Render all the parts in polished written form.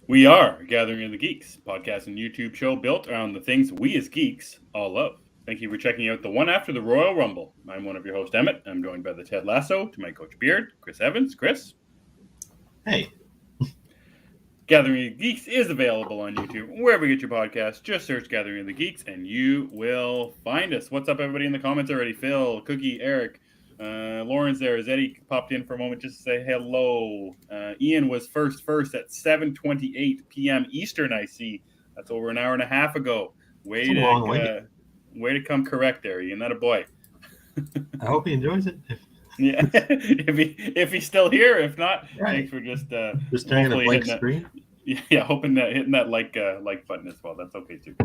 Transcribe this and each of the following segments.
We are Gathering of the Geeks, podcast and YouTube show built around the things we as geeks all love. Thank you for checking out the one after the Royal Rumble. I'm one of your hosts, Emmet. I'm joined by the Ted Lasso, to my coach Beard, Chris Evans. Chris? Hey. Gathering of the Geeks is available on YouTube. Wherever you get your podcast, just search Gathering of the Geeks and you will find us. What's up, everybody in the comments already? Phil, Cookie, Eric, Lauren's there. As Eddie popped in for a moment just to say hello. Ian was first at 7:28 p.m. Eastern, I see. That's over an hour and a half ago. Way to come correct there, Ian. That a boy. I hope he enjoys it. Yeah, if he's still here. If not, thanks for just turning a blank screen. Yeah, hoping that hitting that like button as well. That's okay too.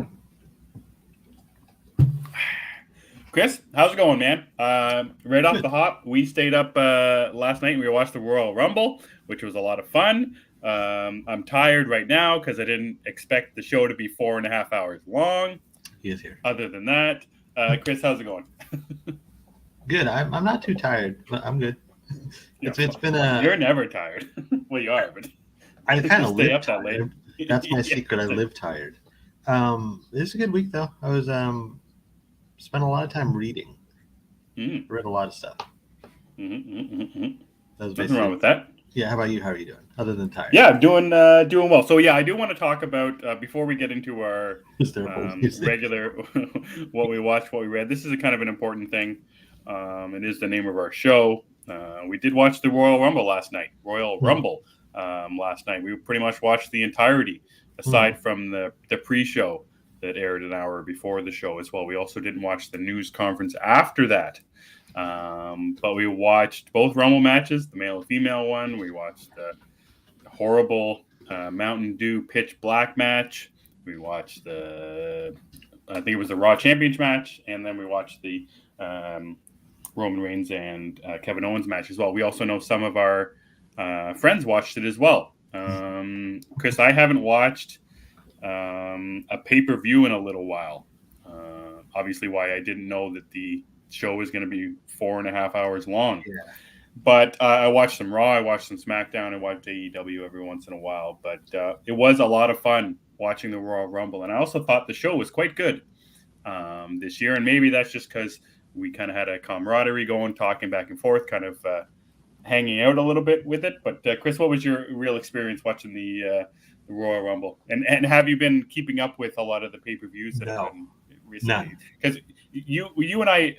Chris, how's it going, man? Right off the hop, we stayed up last night and we watched the Royal Rumble, which was a lot of fun. I'm tired right now because I didn't expect the show to be 4.5 hours long. He is here. Other than that, Chris, how's it going? Good. I'm not too tired, but I'm good. It's been a. You're never tired. Well, you are, but I kind of stay live up tired. that late. That's my secret. I live tired. It's a good week though. I was spent a lot of time reading. Read a lot of stuff. Nothing wrong with that. Yeah. How about you? How are you doing? Other than tired? Yeah, I'm doing well. So yeah, I do want to talk about before we get into our regular what we watched, what we read. This is a kind of an important thing. It is the name of our show. We did watch the Royal Rumble last night. Last night. We pretty much watched the entirety, aside from the pre-show that aired an hour before the show as well. We also didn't watch the news conference after that. But we watched both Rumble matches, the male and female one. We watched the horrible Mountain Dew Pitch Black match. We watched I think it was the Raw Championship match. And then we watched the Roman Reigns and Kevin Owens match as well. We also know some of our friends watched it as well. Chris, I haven't watched a pay-per-view in a little while. Obviously why I didn't know that the show was going to be 4.5 hours long. Yeah. But I watched some Raw, I watched some SmackDown, I watched AEW every once in a while. But it was a lot of fun watching the Royal Rumble. And I also thought the show was quite good this year. And maybe that's just because we kind of had a camaraderie going, talking back and forth, kind of hanging out a little bit with it. But Chris, what was your real experience watching the Royal Rumble? And have you been keeping up with a lot of the pay-per-views that have been recently? Because you and I,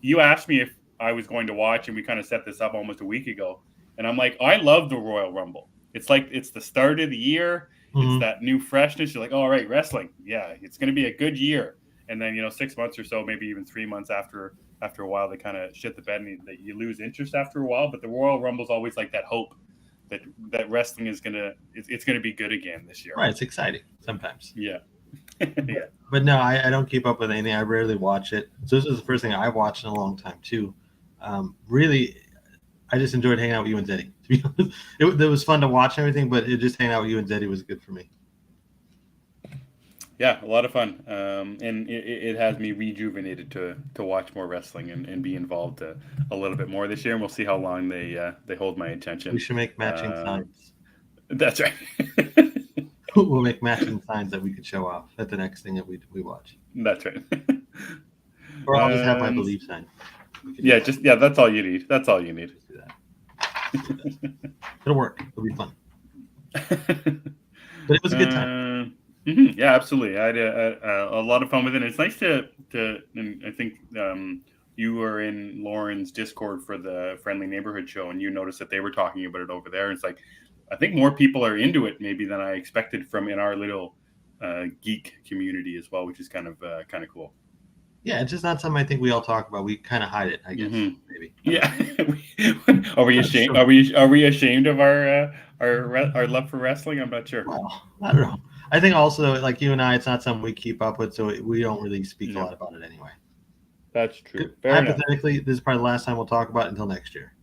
you asked me if I was going to watch, and we kind of set this up almost a week ago. And I'm like, I love the Royal Rumble. It's like it's the start of the year. It's that new freshness. You're like, all right, wrestling. Yeah, it's going to be a good year. And then, 6 months or so, maybe even 3 months after a while, they kind of shit the bed and you lose interest after a while. But the Royal Rumble is always like that hope that wrestling is it's gonna be good again this year. Right, it's exciting sometimes. Yeah. Yeah. But no, I don't keep up with anything. I rarely watch it. So this is the first thing I've watched in a long time too. Really, I just enjoyed hanging out with you and Zeddy. To be honest, it was fun to watch everything, but just hanging out with you and Zeddy was good for me. Yeah, a lot of fun, and it has me rejuvenated to watch more wrestling and be involved a little bit more this year. And we'll see how long they hold my attention. We should make matching signs. That's right. We'll make matching signs that we could show off at the next thing that we watch. That's right. Or I'll just have my belief sign. That's all you need. That's all you need. Just do that. It'll work. It'll be fun. But it was a good time. Yeah, absolutely. I had a lot of fun with it. And it's nice to and I think you were in Lauren's Discord for the Friendly Neighborhood show, and you noticed that they were talking about it over there. It's like, I think more people are into it maybe than I expected from in our little geek community as well, which is kind of cool. Yeah, it's just not something I think we all talk about. We kind of hide it, I guess. Maybe. Yeah. Are we ashamed? Are we ashamed of our love for wrestling? I'm not sure. Well, I don't know. I think also, like you and I, it's not something we keep up with, so we don't really speak a lot about it anyway. That's true. Hypothetically, this is probably the last time we'll talk about it until next year.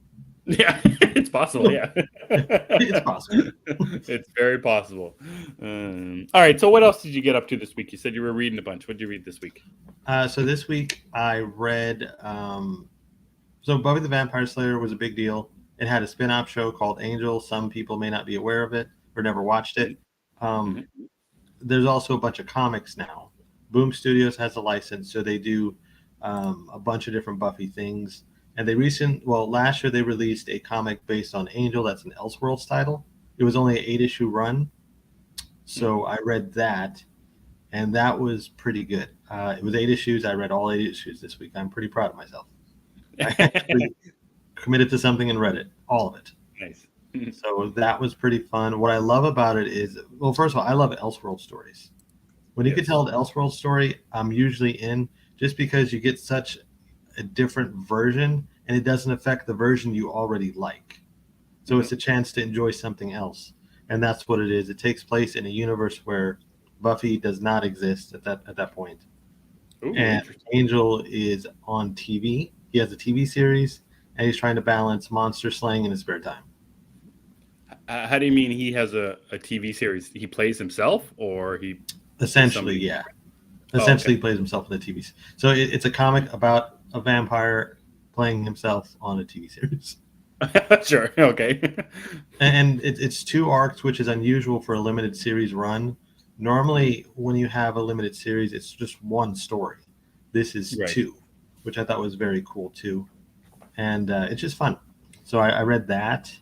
Yeah, it's possible. Yeah, it's possible. It's very possible. All right. So, what else did you get up to this week? You said you were reading a bunch. What did you read this week? So this week I read. So Buffy the Vampire Slayer was a big deal. It had a spin-off show called Angel. Some people may not be aware of it, or never watched it. Mm-hmm. There's also a bunch of comics now. Boom Studios has a license, so they do a bunch of different Buffy things. And last year they released a comic based on Angel. That's an Elseworlds title. It was only an 8-issue run, so I read that, and that was pretty good. It was 8 issues. I read all 8 issues this week. I'm pretty proud of myself. I actually committed to something and read it, all of it. Nice. So that was pretty fun. What I love about it is, well, first of all, I love Elseworld stories. When you can tell an Elseworld story, I'm usually in, just because you get such a different version and it doesn't affect the version you already like. So it's a chance to enjoy something else. And that's what it is. It takes place in a universe where Buffy does not exist at that point. Ooh, and Angel is on TV. He has a TV series, and he's trying to balance monster slaying in his spare time. How do you mean he has a TV series? He plays himself, or he essentially, yeah. Essentially, he plays himself in the TV. So it's a comic about a vampire playing himself on a TV series. Sure. Okay. And it's 2 arcs, which is unusual for a limited series run. Normally, when you have a limited series, it's just 1 story. This is 2, which I thought was very cool too. And it's just fun. So I read that.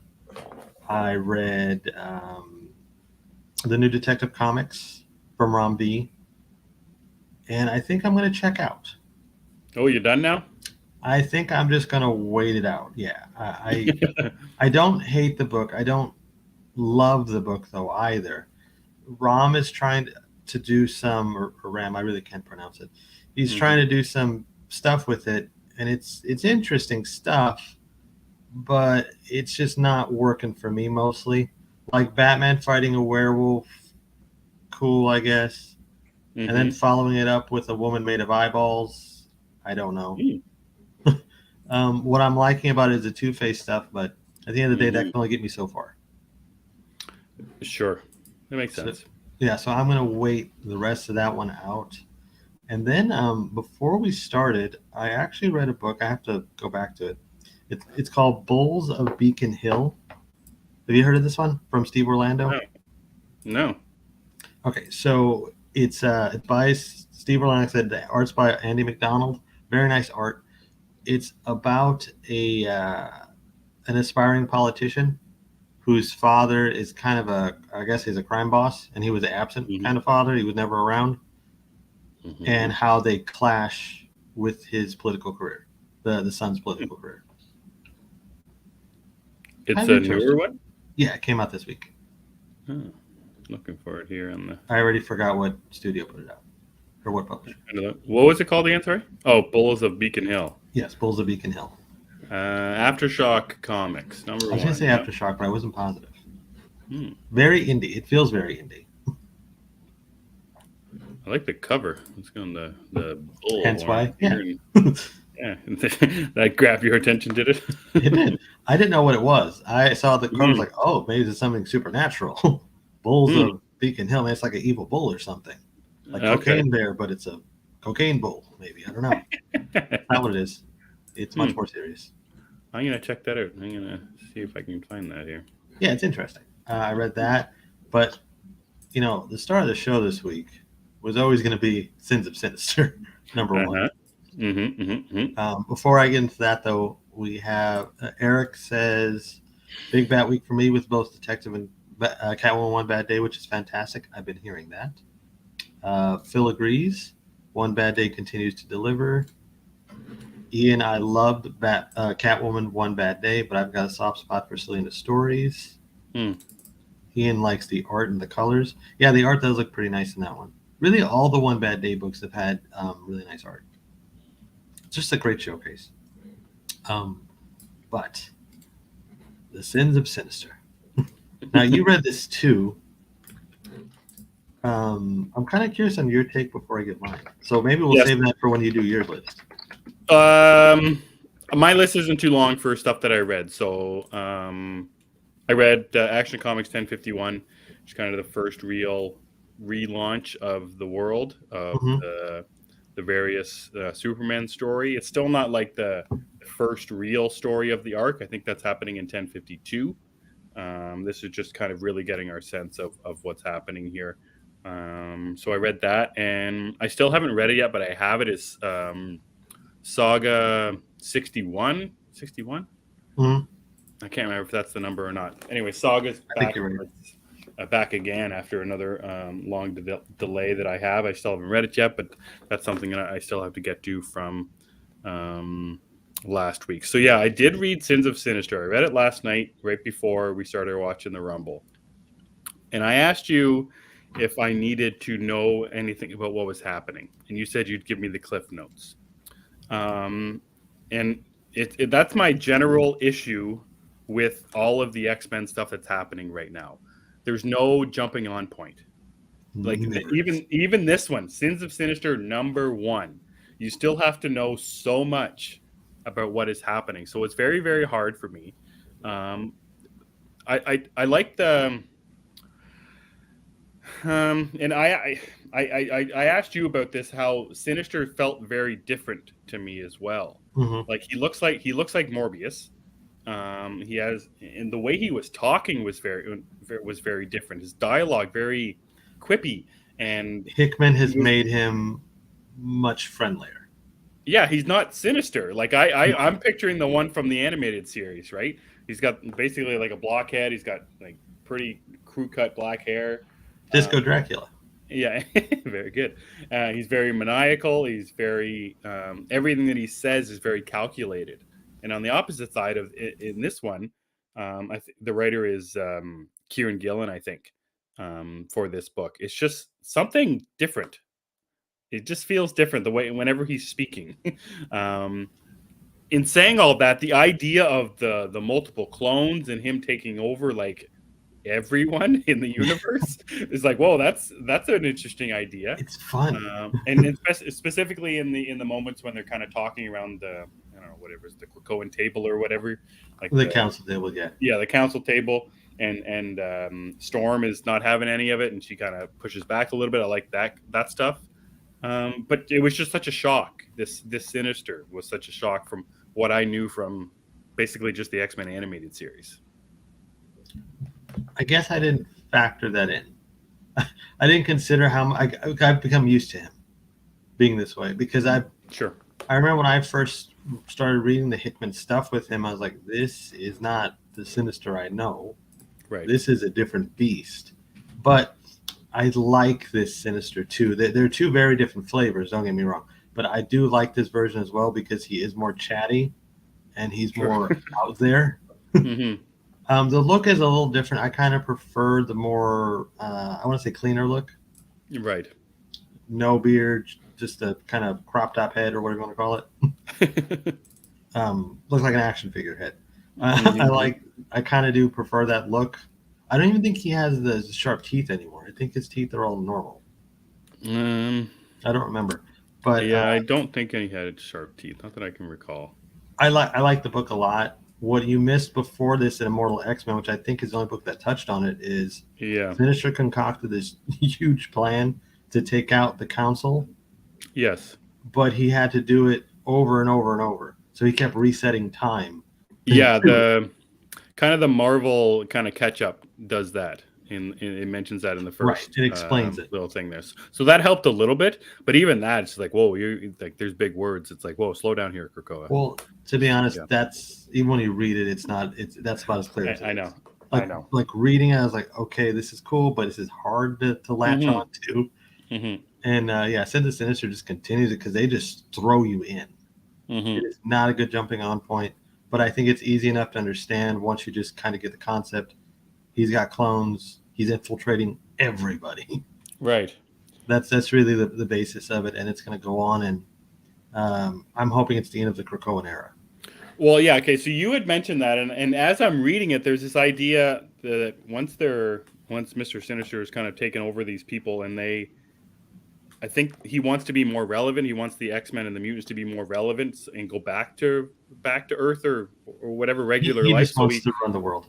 I read the new Detective Comics from Rom V. And I think I'm going to check out. Oh, you're done now? I think I'm just going to wait it out. Yeah. I don't hate the book. I don't love the book, though, either. Ram is trying to do some, or Ram, I really can't pronounce it. He's trying to do some stuff with it, and it's interesting stuff, but it's just not working for me mostly. Like Batman fighting a werewolf, cool, I guess. And then following it up with a woman made of eyeballs, I don't know. What I'm liking about it is the Two-Face stuff, but at the end of the day, that can only get me so far. Sure. That makes sense. So I'm going to wait the rest of that one out. And then before we started, I actually read a book. I have to go back to it. It's called Bulls of Beacon Hill. Have you heard of this one from Steve Orlando? No. Okay, so it's by Steve Orlando. Like I said, the art's by Andy McDonald. Very nice art. It's about an aspiring politician whose father is kind of I guess he's a crime boss, and he was an absent kind of father. He was never around. And how they clash with his political career, the son's political career. It's a newer one? Yeah, it came out this week. Looking for it here on the... I already forgot what studio put it out, or what publisher. What was it called again, sorry? Oh, Bulls of Beacon Hill. Yes, Bulls of Beacon Hill. Aftershock Comics, number 1. I was going to say Aftershock, but I wasn't positive. Very indie. It feels very indie. I like the cover. Let's go on the bull. Hence why, yeah. Yeah, that grabbed your attention, did it? It did. I didn't know what it was. I saw the cover, like, oh, maybe it's something supernatural. Bulls of Beacon Hill. Maybe it's like an evil bull or something. Like Cocaine Bear, but it's a cocaine bull, maybe. I don't know. That's not what it is. It's much more serious. I'm going to check that out. I'm going to see if I can find that here. Yeah, it's interesting. I read that. But, the star of the show this week was always going to be Sins of Sinister, number 1. Before I get into that, though, we have Eric says, big bat week for me with both Detective and Catwoman One Bad Day, which is fantastic. I've been hearing that. Phil agrees. One Bad Day continues to deliver. Ian, I loved Catwoman One Bad Day, but I've got a soft spot for Selena stories. Ian likes the art and the colors. Yeah, the art does look pretty nice in that one. Really, all the One Bad Day books have had really nice art. It's just a great showcase. But the Sins of Sinister. Now, you read this too. I'm kind of curious on your take before I get mine. So maybe we'll save that for when you do your list. My list isn't too long for stuff that I read. So I read Action Comics 1051, which is kind of the first real relaunch of the world of the various Superman story. It's still not like the first real story of the arc. I think that's happening in 1052. This is just kind of really getting our sense of what's happening here. So I read that, and I still haven't read it yet, but I have it. It's Saga 61. 61? Mm-hmm. I can't remember if that's the number or not. Anyway, Saga's back, back again after another long delay that I have. I still haven't read it yet, but that's something that I still have to get to from last week. So yeah, I did read Sins of Sinister. I read it last night, right before we started watching the Rumble. And I asked you if I needed to know anything about what was happening. And you said you'd give me the Cliff Notes. And that's my general issue with all of the X-Men stuff that's happening right now. There's no jumping on point. Like even this one, Sins of Sinister #1, you still have to know so much about what is happening. So it's very, very hard for me. I like the and I asked you about this, how Sinister felt very different to me as well. Mm-hmm. Like he looks like Morbius. He has, and the way he was talking was very different. His dialogue very quippy, and Hickman has made him much friendlier. Yeah, he's not sinister. Like I'm picturing the one from the animated series, right? He's got basically like a blockhead. He's got like pretty crew cut black hair. Disco Dracula. Yeah, very good. He's very maniacal. He's very everything that he says is very calculated. And on the opposite side of in this one, the writer is Kieran Gillen, I think, for this book. It's just something different. It just feels different the way whenever he's speaking. In saying all that, the idea of the multiple clones and him taking over like everyone in the universe is like, whoa, that's an interesting idea. It's fun, and specifically in the moments when they're kind of talking around the, I don't know, whatever it's the Krakoan table or whatever, like the council table, yeah, the council table, and Storm is not having any of it, and she kind of pushes back a little bit. I like that stuff, but it was just such a shock. This Sinister was such a shock from what I knew from basically just the X-Men animated series. I guess I didn't factor that in. I didn't consider how I've become used to him being this way, because I remember when I first started reading the Hickman stuff with him, I was like, this is not the Sinister I know. Right. This is a different beast. But I like this Sinister too. They're two very different flavors, don't get me wrong. But I do like this version as well because he is more chatty and he's more out there. Mm-hmm. The look is a little different. I kind of prefer the more, I want to say cleaner look. Right. No beard, just a kind of crop top head or whatever you want to call it. Looks like an action figure head. I kind of do prefer that look. I don't even think he has the sharp teeth anymore. I think his teeth are all normal. I don't remember. But yeah, I don't think he had sharp teeth. Not that I can recall. I like the book a lot. What you missed before this in Immortal X-Men, which I think is the only book that touched on it, is Sinister concocted this huge plan to take out the council. Yes. But he had to do it over and over and over. So he kept resetting time. Yeah, the kind of the Marvel kind of catch-up does that. It mentions that in the first. Right, it explains it. Little thing there. So that helped a little bit, but even that, it's like, whoa, you're like, there's big words. It's like, whoa, slow down here, Krakoa. Well, to be honest, that's even when you read it, that's about as clear as it is. I know. Like, I know. Like reading it, I was like, okay, this is cool, but this is hard to latch on to. Mm-hmm. And Sins of Sinister just continues it because they just throw you in. Mm-hmm. It is not a good jumping on point, but I think it's easy enough to understand once you just kind of get the concept. He's got clones. He's infiltrating everybody. Right. That's really the basis of it, and it's going to go on. And I'm hoping it's the end of the Krakoan era. Well, yeah. Okay. So you had mentioned that, and as I'm reading it, there's this idea that once Mr. Sinister is kind of taken over these people, and I think he wants to be more relevant. He wants the X-Men and the mutants to be more relevant and go back to Earth or whatever regular life. He just wants to run the world.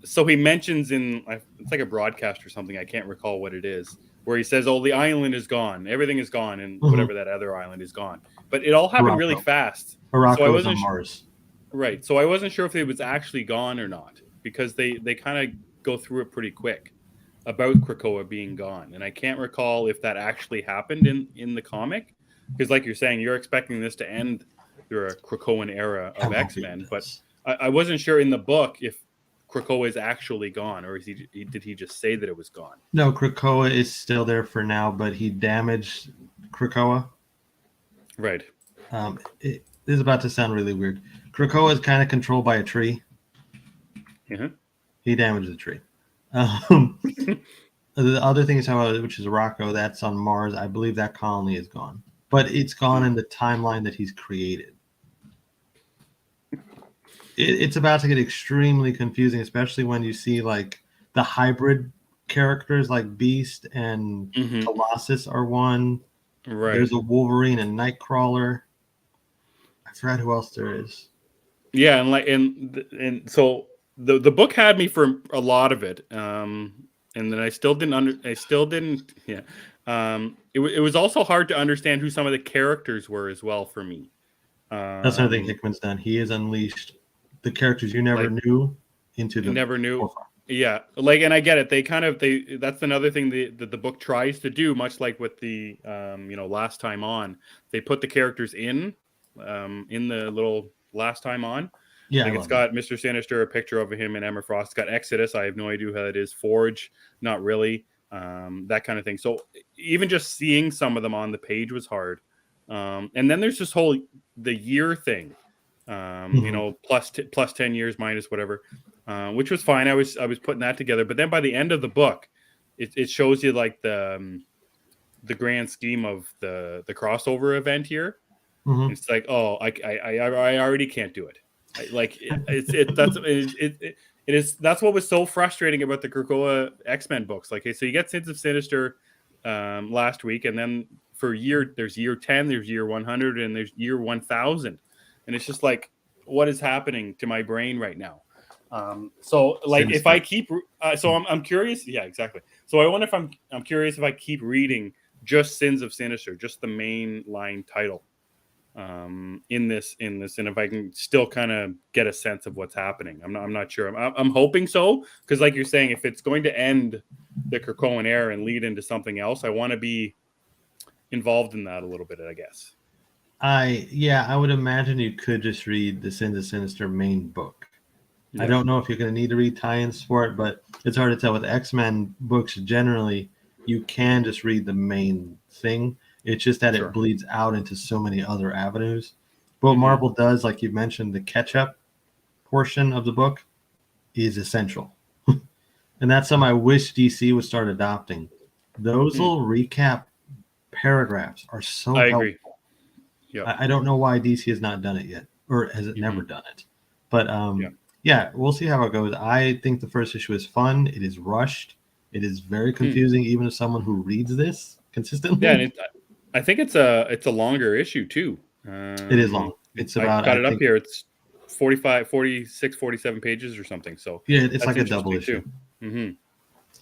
So he mentions it's like a broadcast or something. I can't recall what it is, where he says, "Oh, the island is gone. Everything is gone, and whatever that other island is gone." But it all happened really fast. Morocco was on Mars. Right. So I wasn't sure if it was actually gone or not. because they kind of go through it pretty quick about Krakoa being gone, and I can't recall if that actually happened in the comic, because like you're saying, you're expecting this to end through a Krakoan era of X-Men, but I wasn't sure in the book if Krakoa is actually gone, or did he just say that it was gone? No, Krakoa is still there for now, but he damaged Krakoa. Right. This is about to sound really weird. Krakoa is kind of controlled by a tree. Uh-huh. He damaged the tree. The other thing is, however, which is Rocco, that's on Mars. I believe that colony is gone, but it's gone in the timeline that he's created. It's about to get extremely confusing, especially when you see like the hybrid characters like Beast and Colossus are one. Right. There's a Wolverine and Nightcrawler. I forgot who else there is. Yeah, and so the book had me for a lot of it, and then I still didn't. Yeah, it was also hard to understand who some of the characters were as well for me. That's another thing Hickman's done. He has unleashed the characters you never knew into the never knew. profile. Yeah, like, and I get it. That's another thing that the book tries to do, much like with the Last Time On. They put the characters in the little Last Time On. Yeah, like it's got Mr. Sinister, a picture of him, and Emma Frost. It's got Exodus. I have no idea how that is. Forge, not really. That kind of thing. So even just seeing some of them on the page was hard. And then there's this whole the year thing. Plus 10 years minus whatever, which was fine. I was putting that together, but then by the end of the book, it shows you like the grand scheme of the crossover event here. It's like, oh, I already can't do it. That's what was so frustrating about the Krakoa X-Men books. Like, so you get Sins of Sinister last week, and then there's year 10, there's year 100, and there's year 1000. And it's just like, what is happening to my brain right now? So like, Sinister. If I keep, I'm curious. Yeah, exactly. So I wonder if I'm curious if I keep reading just Sins of Sinister, just the main line title, in this, and if I can still kind of get a sense of what's happening. I'm not sure. I'm hoping so, because like you're saying, if it's going to end the Krakoan era and lead into something else, I want to be involved in that a little bit, I guess. I would imagine you could just read the Sins of Sinister main book. Yeah. I don't know if you're going to need to read tie-ins for it, but it's hard to tell. With X-Men books, generally, you can just read the main thing. It's just that it bleeds out into so many other avenues. But what Marvel does, like you mentioned, the catch-up portion of the book is essential. And that's something I wish DC would start adopting. Those little recap paragraphs are so helpful. Agree. Yep. I don't know why DC has not done it yet, or has it never done it. But yeah, we'll see how it goes. I think the first issue is fun. It is rushed. It is very confusing, even to someone who reads this consistently. Yeah, and I think it's a longer issue too. It is long. It's about. I got it up here. It's 46, 47 pages or something. So yeah, it's like a double issue. A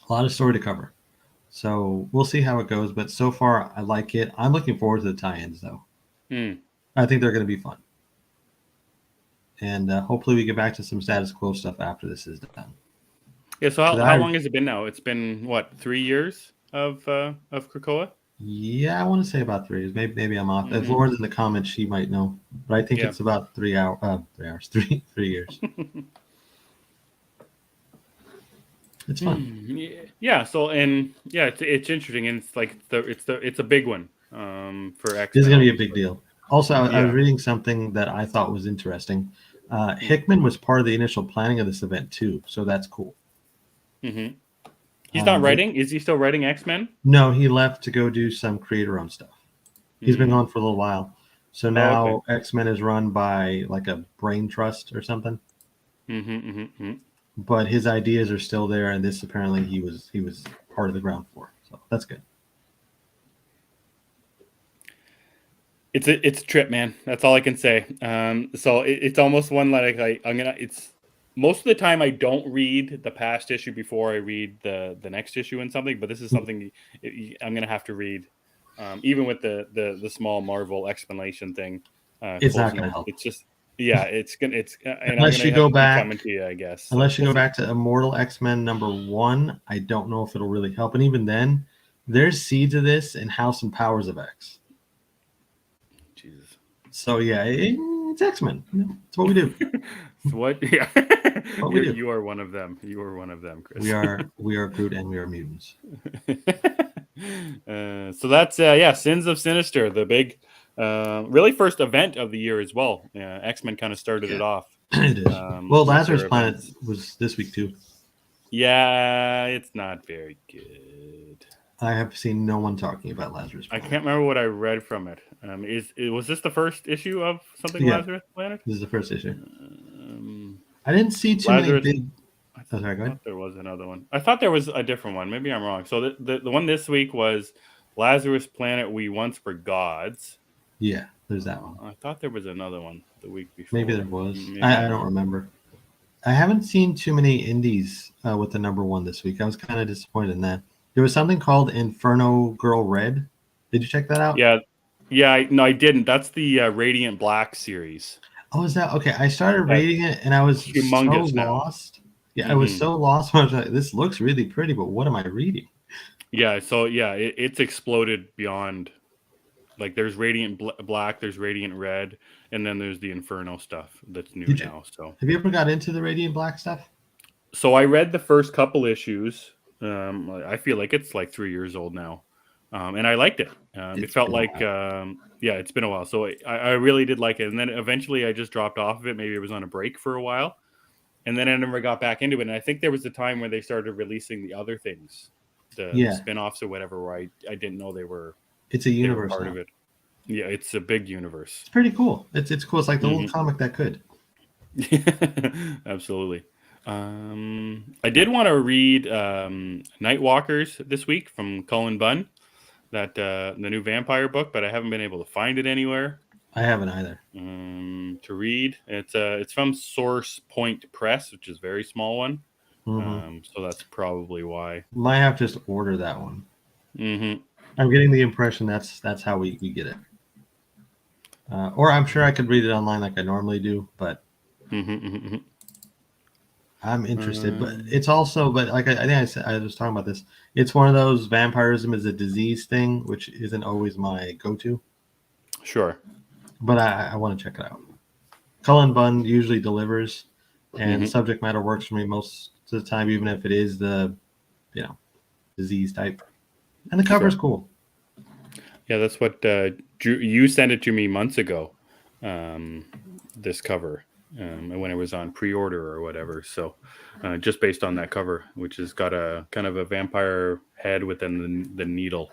lot of story to cover. So we'll see how it goes. But so far, I like it. I'm looking forward to the tie-ins, though. I think they're going to be fun. And hopefully we get back to some status quo stuff after this is done. Yeah, so how long has it been now? It's been, what, 3 years of Krakoa? Yeah, I want to say about 3 years. Maybe I'm off. If Lauren's in the comments, she might know. But I think it's about 3 years. It's fun. Yeah, so, and yeah, it's interesting, and it's like it's a big one. For X. This is going to be a big deal. Also, I was reading something that I thought was interesting. Hickman was part of the initial planning of this event too, so that's cool. He's not writing? Is he still writing X-Men? No, he left to go do some creator-owned stuff. He's been gone for a little while. So now X-Men is run by like a brain trust or something. But his ideas are still there, and this apparently he was part of the ground floor. So that's good. It's a trip, man. That's all I can say. So it's almost one like it's most of the time I don't read the past issue before I read the next issue in something, but this is something I'm gonna have to read, even with the small Marvel explanation thing. It's not gonna help. It's just Yeah, it's and Unless you go back, coming to you, I guess. So unless you go back to Immortal X-Men #1, I don't know if it'll really help. And even then, there's seeds of this in House and Powers of X. Jesus. So yeah, it's X-Men. It's what we do. What? Yeah. What we do. You are one of them. You are one of them, Chris. We are Groot and we are mutants. So that's Sins of Sinister, the big, really first event of the year as well. X-Men kind of started it off. It is. Well, Lazarus Planet was this week too. Yeah, it's not very good. I have seen no one talking about Lazarus Planet. I can't remember what I read from it. Was this the first issue of something Lazarus Planet? This is the first issue. I didn't see too many big. I thought there was another one. I thought there was a different one. Maybe I'm wrong. So the one this week was Lazarus Planet. We Once Were Gods. Yeah, there's that one. I thought there was another one the week before. Maybe there was. I don't remember. I haven't seen too many indies with the #1 this week. I was kind of disappointed in that. There was something called Inferno Girl Red. Did you check that out? Yeah. No, I didn't. That's the Radiant Black series. Oh, is that okay? I started reading it and I was so lost. Yeah, I was so lost. I was like, this looks really pretty, but what am I reading? Yeah, so it's exploded beyond. Like there's Radiant Black, there's Radiant Red, and then there's the Inferno stuff that's new now. So have you ever got into the Radiant Black stuff? So I read the first couple issues. I feel like it's like 3 years old now, and I liked it. It felt like it's been a while. So I really did like it, and then eventually I just dropped off of it. Maybe it was on a break for a while, and then I never got back into it. And I think there was a time where they started releasing the other things, the spin-offs or whatever, where I didn't know they were. It's a universe part of it. Yeah, it's a big universe. It's pretty cool. It's cool. It's like the old comic that could. Absolutely. I did want to read Nightwalkers this week from Cullen Bunn, that the new vampire book, but I haven't been able to find it anywhere. I haven't either. To read. It's from Source Point Press, which is a very small one. So that's probably why. Might have to just order that one. Mm-hmm. I'm getting the impression that's how we get it. Or I'm sure I could read it online like I normally do, but I'm interested. But it's also, but like I think I was talking about this. It's one of those vampirism is a disease thing, which isn't always my go-to. Sure. But I want to check it out. Cullen Bunn usually delivers, and subject matter works for me most of the time, even if it is the, disease type. And the cover's cool. Yeah, that's what you sent it to me months ago. This cover, when it was on pre-order or whatever. So, just based on that cover, which has got a kind of a vampire head within the needle,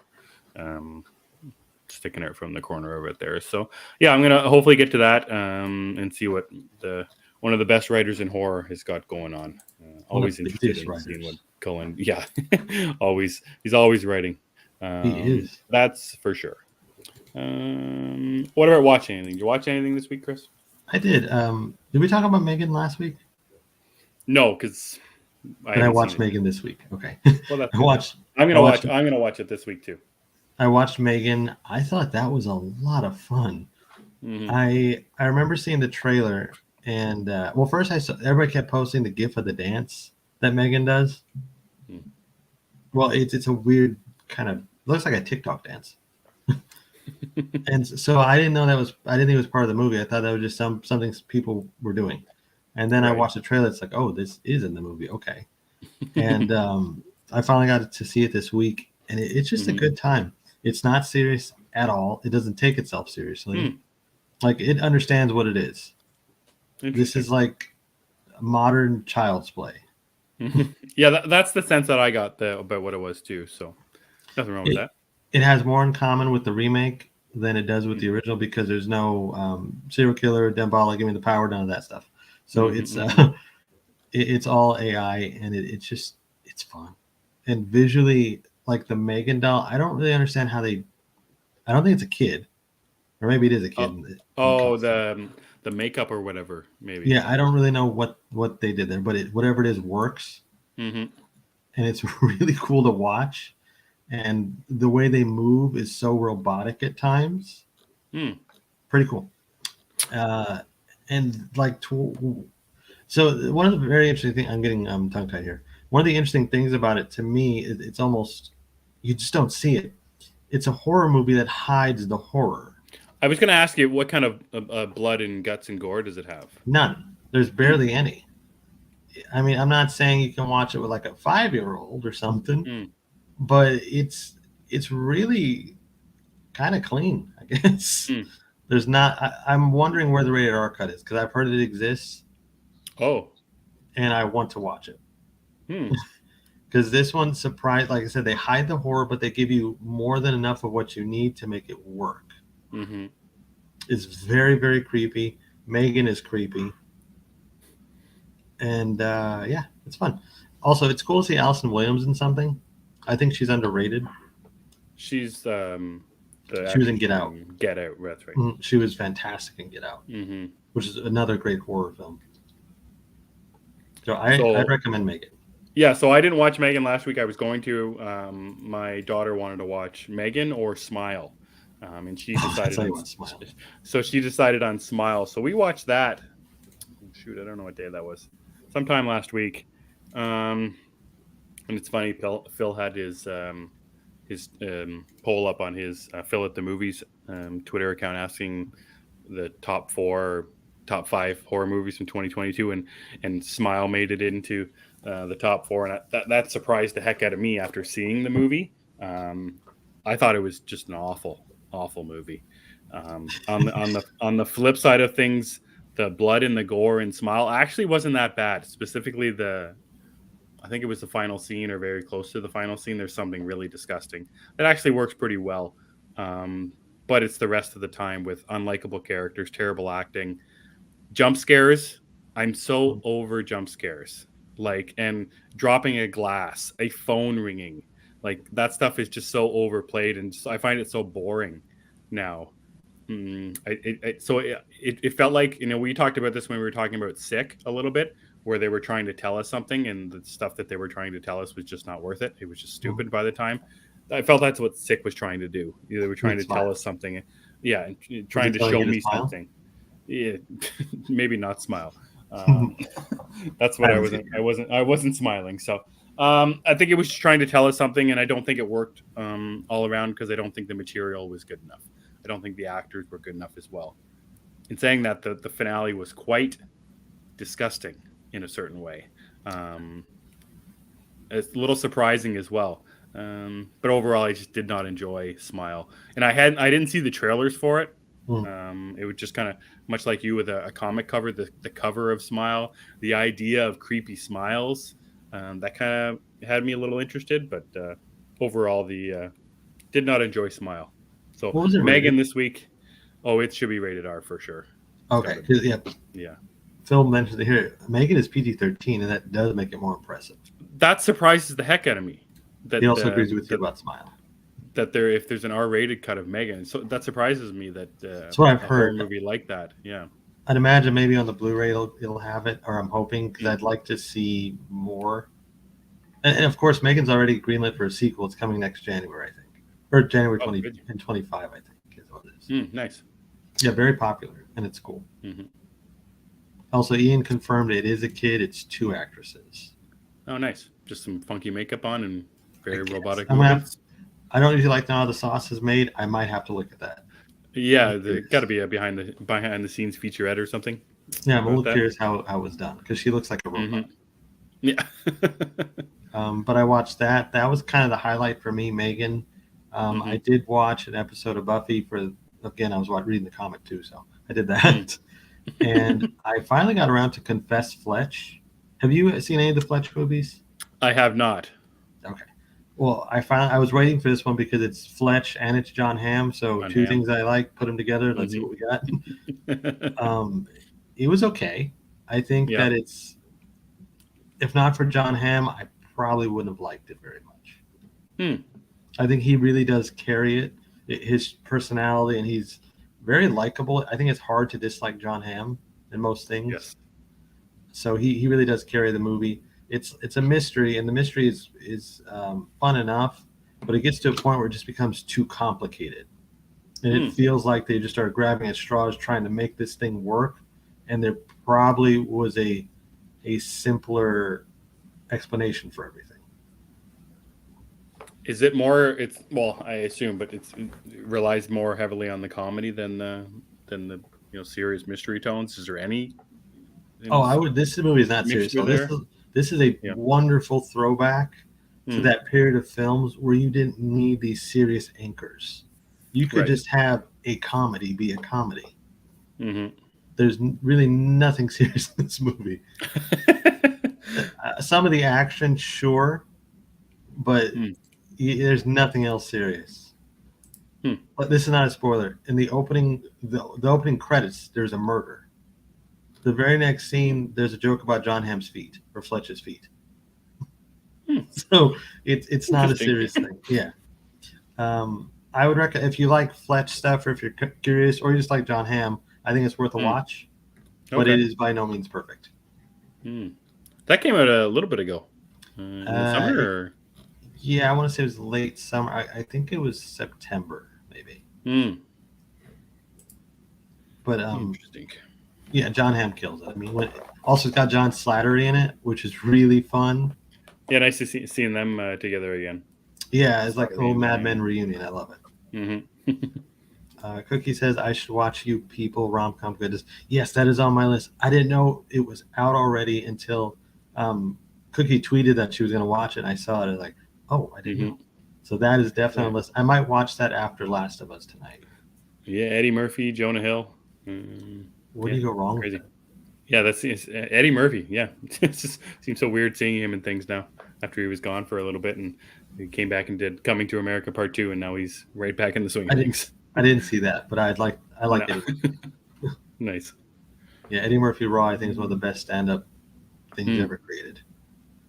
sticking out from the corner of it there. So, yeah, I'm gonna hopefully get to that and see what one of the best writers in horror has got going on. Always interested in seeing what Cullen. Yeah, he's always writing. He is. That's for sure. What about watching anything? Did you watch anything this week, Chris? I did. Did we talk about Megan last week? No, because I watched Megan this week. Okay. Well, I'm gonna watch it this week too. I watched Megan. I thought that was a lot of fun. I remember seeing the trailer, and first I saw everybody kept posting the GIF of the dance that Megan does. Well, it's a weird kind of looks like a TikTok dance. And so I didn't think it was part of the movie. I thought that was just something people were doing. And then I watched the trailer. It's like, oh, this is in the movie. Okay. And I finally got to see it this week, and it's just a good time. It's not serious at all. It doesn't take itself seriously. Like it understands what it is. This is like modern child's play. Yeah, that's the sense that I got about what it was too. So nothing wrong with that. It has more in common with the remake than it does with the original because there's no serial killer, Dembala, give me the power, none of that stuff. So it's all AI, and it's fun. And visually, like the Megan doll, I don't really understand how I don't think it's a kid, or maybe it is a kid. The makeup or whatever, maybe. Yeah, I don't really know what they did there, but whatever it is works, and it's really cool to watch. And the way they move is so robotic at times. Pretty cool. and like so one of the very interesting things, I'm getting tongue tied here. One of the interesting things about it to me is it's almost, you just don't see it. It's a horror movie that hides the horror. I was going to ask you, what kind of blood and guts and gore does it have? None. There's barely any. I mean, I'm not saying you can watch it with like a 5-year-old or something, but it's really kind of clean, I guess. There's not. I'm wondering where the rated R cut is, because I've heard it exists. Oh. And I want to watch it. Because this one surprised, like I said, they hide the horror, but they give you more than enough of what you need to make it work. It's very, very creepy. Megan is creepy. And yeah, it's fun. Also, it's cool to see Allison Williams in something. I think she's underrated. She's she was in Get Out. Get Out, that's right. She was fantastic in Get Out, which is another great horror film. So I'd recommend Megan. Yeah, so I didn't watch Megan last week. I was going to. My daughter wanted to watch Megan or Smile, and she decided on Smile. So she decided on Smile. So we watched that. Shoot, I don't know what day that was. Sometime last week. And it's funny. Phil had his poll up on his Phil at the Movies Twitter account, asking the top 5 horror movies from 2022, and Smile made it into the top 4, and that surprised the heck out of me after seeing the movie. I thought it was just an awful movie. On the flip side of things, the blood and the gore in Smile actually wasn't that bad. Specifically, I think it was the final scene or very close to the final scene. There's something really disgusting that actually works pretty well, but it's the rest of the time with unlikable characters, terrible acting, jump scares. I'm so over jump scares. And dropping a glass, a phone ringing, like that stuff is just so overplayed, and I find it so boring now. It felt like, we talked about this when we were talking about Sick a little bit, where they were trying to tell us something, and the stuff that they were trying to tell us was just not worth it. It was just stupid by the time. I felt that's what Sick was trying to do. They were trying to tell us something, trying to show me something. Yeah, maybe not Smile. That's what I wasn't smiling. So I think it was trying to tell us something, and I don't think it worked all around, because I don't think the material was good enough. I don't think the actors were good enough as well. In saying that, the finale was quite disgusting in a certain way. It's a little surprising as well. But overall, I just did not enjoy Smile, and I didn't see the trailers for it. It was just kind of much like you with a comic cover, the cover of Smile, the idea of creepy smiles, that kind of had me a little interested, but overall, did not enjoy Smile. So Megan rated this week, it should be rated R for sure. Okay, yeah. Phil mentioned it here. Megan is PG-13, and that does make it more impressive. That surprises the heck out of me. He also agrees with you about Smile. That if there's an R-rated cut of Megan, so that surprises me that that's what I've heard. A movie like that, yeah. I'd imagine maybe on the Blu-ray it'll have it, or I'm hoping, because I'd like to see more. And of course, Megan's already greenlit for a sequel. It's coming next January, I think, or January 2025, I think is what it is. Nice. Yeah, very popular, and it's cool. Also, Ian confirmed it is a kid. It's 2 actresses. Oh, nice. Just some funky makeup on and very robotic. I don't usually like how the sauce is made. I might have to look at that. Yeah, there's got to be a behind the scenes featurette or something. Yeah, I'm a little curious how it was done, because she looks like a robot. Yeah. But I watched that. That was kind of the highlight for me, Megan. I did watch an episode of Buffy again, I was reading the comic too, so I did that. And I finally got around to Confess Fletch. Have you seen any of the Fletch movies? I have not. Okay. Well, I was waiting for this one because it's Fletch and it's John Hamm. So two things I like, put them together. Let's see what we got. It was okay. I think that if not for John Hamm, I probably wouldn't have liked it very much. I think he really does carry it, his personality, and he's very likable. I think it's hard to dislike John Hamm in most things. Yes. So he really does carry the movie. It's a mystery, and the mystery is fun enough, but it gets to a point where it just becomes too complicated, and it feels like they just start grabbing at straws trying to make this thing work. and there probably was a simpler explanation for everything. Is it more? It's well, I assume, but it relies more heavily on the comedy than the serious mystery tones. Is there any? Oh, I would. This movie is not serious. So this is a wonderful throwback to that period of films where you didn't need these serious anchors. You could just have a comedy be a comedy. Mm-hmm. There's really nothing serious in this movie. Some of the action, sure, but there's nothing else serious. But this is not a spoiler. In the opening credits, there's a murder. The very next scene, there's a joke about John Hamm's feet or Fletch's feet. So it's not a serious thing. Yeah. I would recommend, if you like Fletch stuff, or if you're curious, or you just like John Hamm, I think it's worth a watch. But it is by no means perfect. That came out a little bit ago. In the summer? Yeah, I want to say it was late summer. I think it was September, maybe. But interesting. Yeah, John Hamm kills it. I mean, also it's got John Slattery in it, which is really fun. Yeah, nice to seeing them together again. Yeah, it's like an old Mad Men reunion. I love it. Mm-hmm. Cookie says, I should watch You People, rom-com goodness. Yes, that is on my list. I didn't know it was out already until Cookie tweeted that she was going to watch it, and I saw it. I was like, oh, I didn't know. So that is definitely on the list. I might watch that after Last of Us tonight. Yeah, Eddie Murphy, Jonah Hill. Where do you go wrong with that? Yeah, that's Eddie Murphy. Yeah, it just seems so weird seeing him in things now after he was gone for a little bit, and he came back and did Coming to America Part 2, and now he's right back in the swing of things. I didn't see that, but I like Eddie Murphy. Nice. Yeah, Eddie Murphy Raw, I think, is one of the best stand-up things ever created.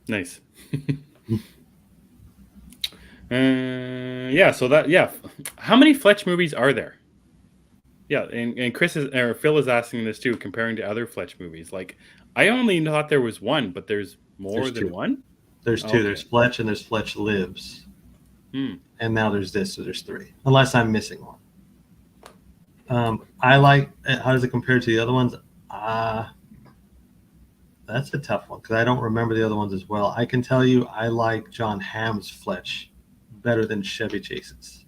Nice. Yeah. How many Fletch movies are there? Yeah, and Phil is asking this too, comparing to other Fletch movies. Like, I only thought there was one, but there's more than one? There's two. Okay. There's Fletch and there's Fletch Lives. And now there's this, so there's three. Unless I'm missing one. I like, how does it compare to the other ones? That's a tough one, because I don't remember the other ones as well. I can tell you I like John Hamm's Fletch better than Chevy Chase's.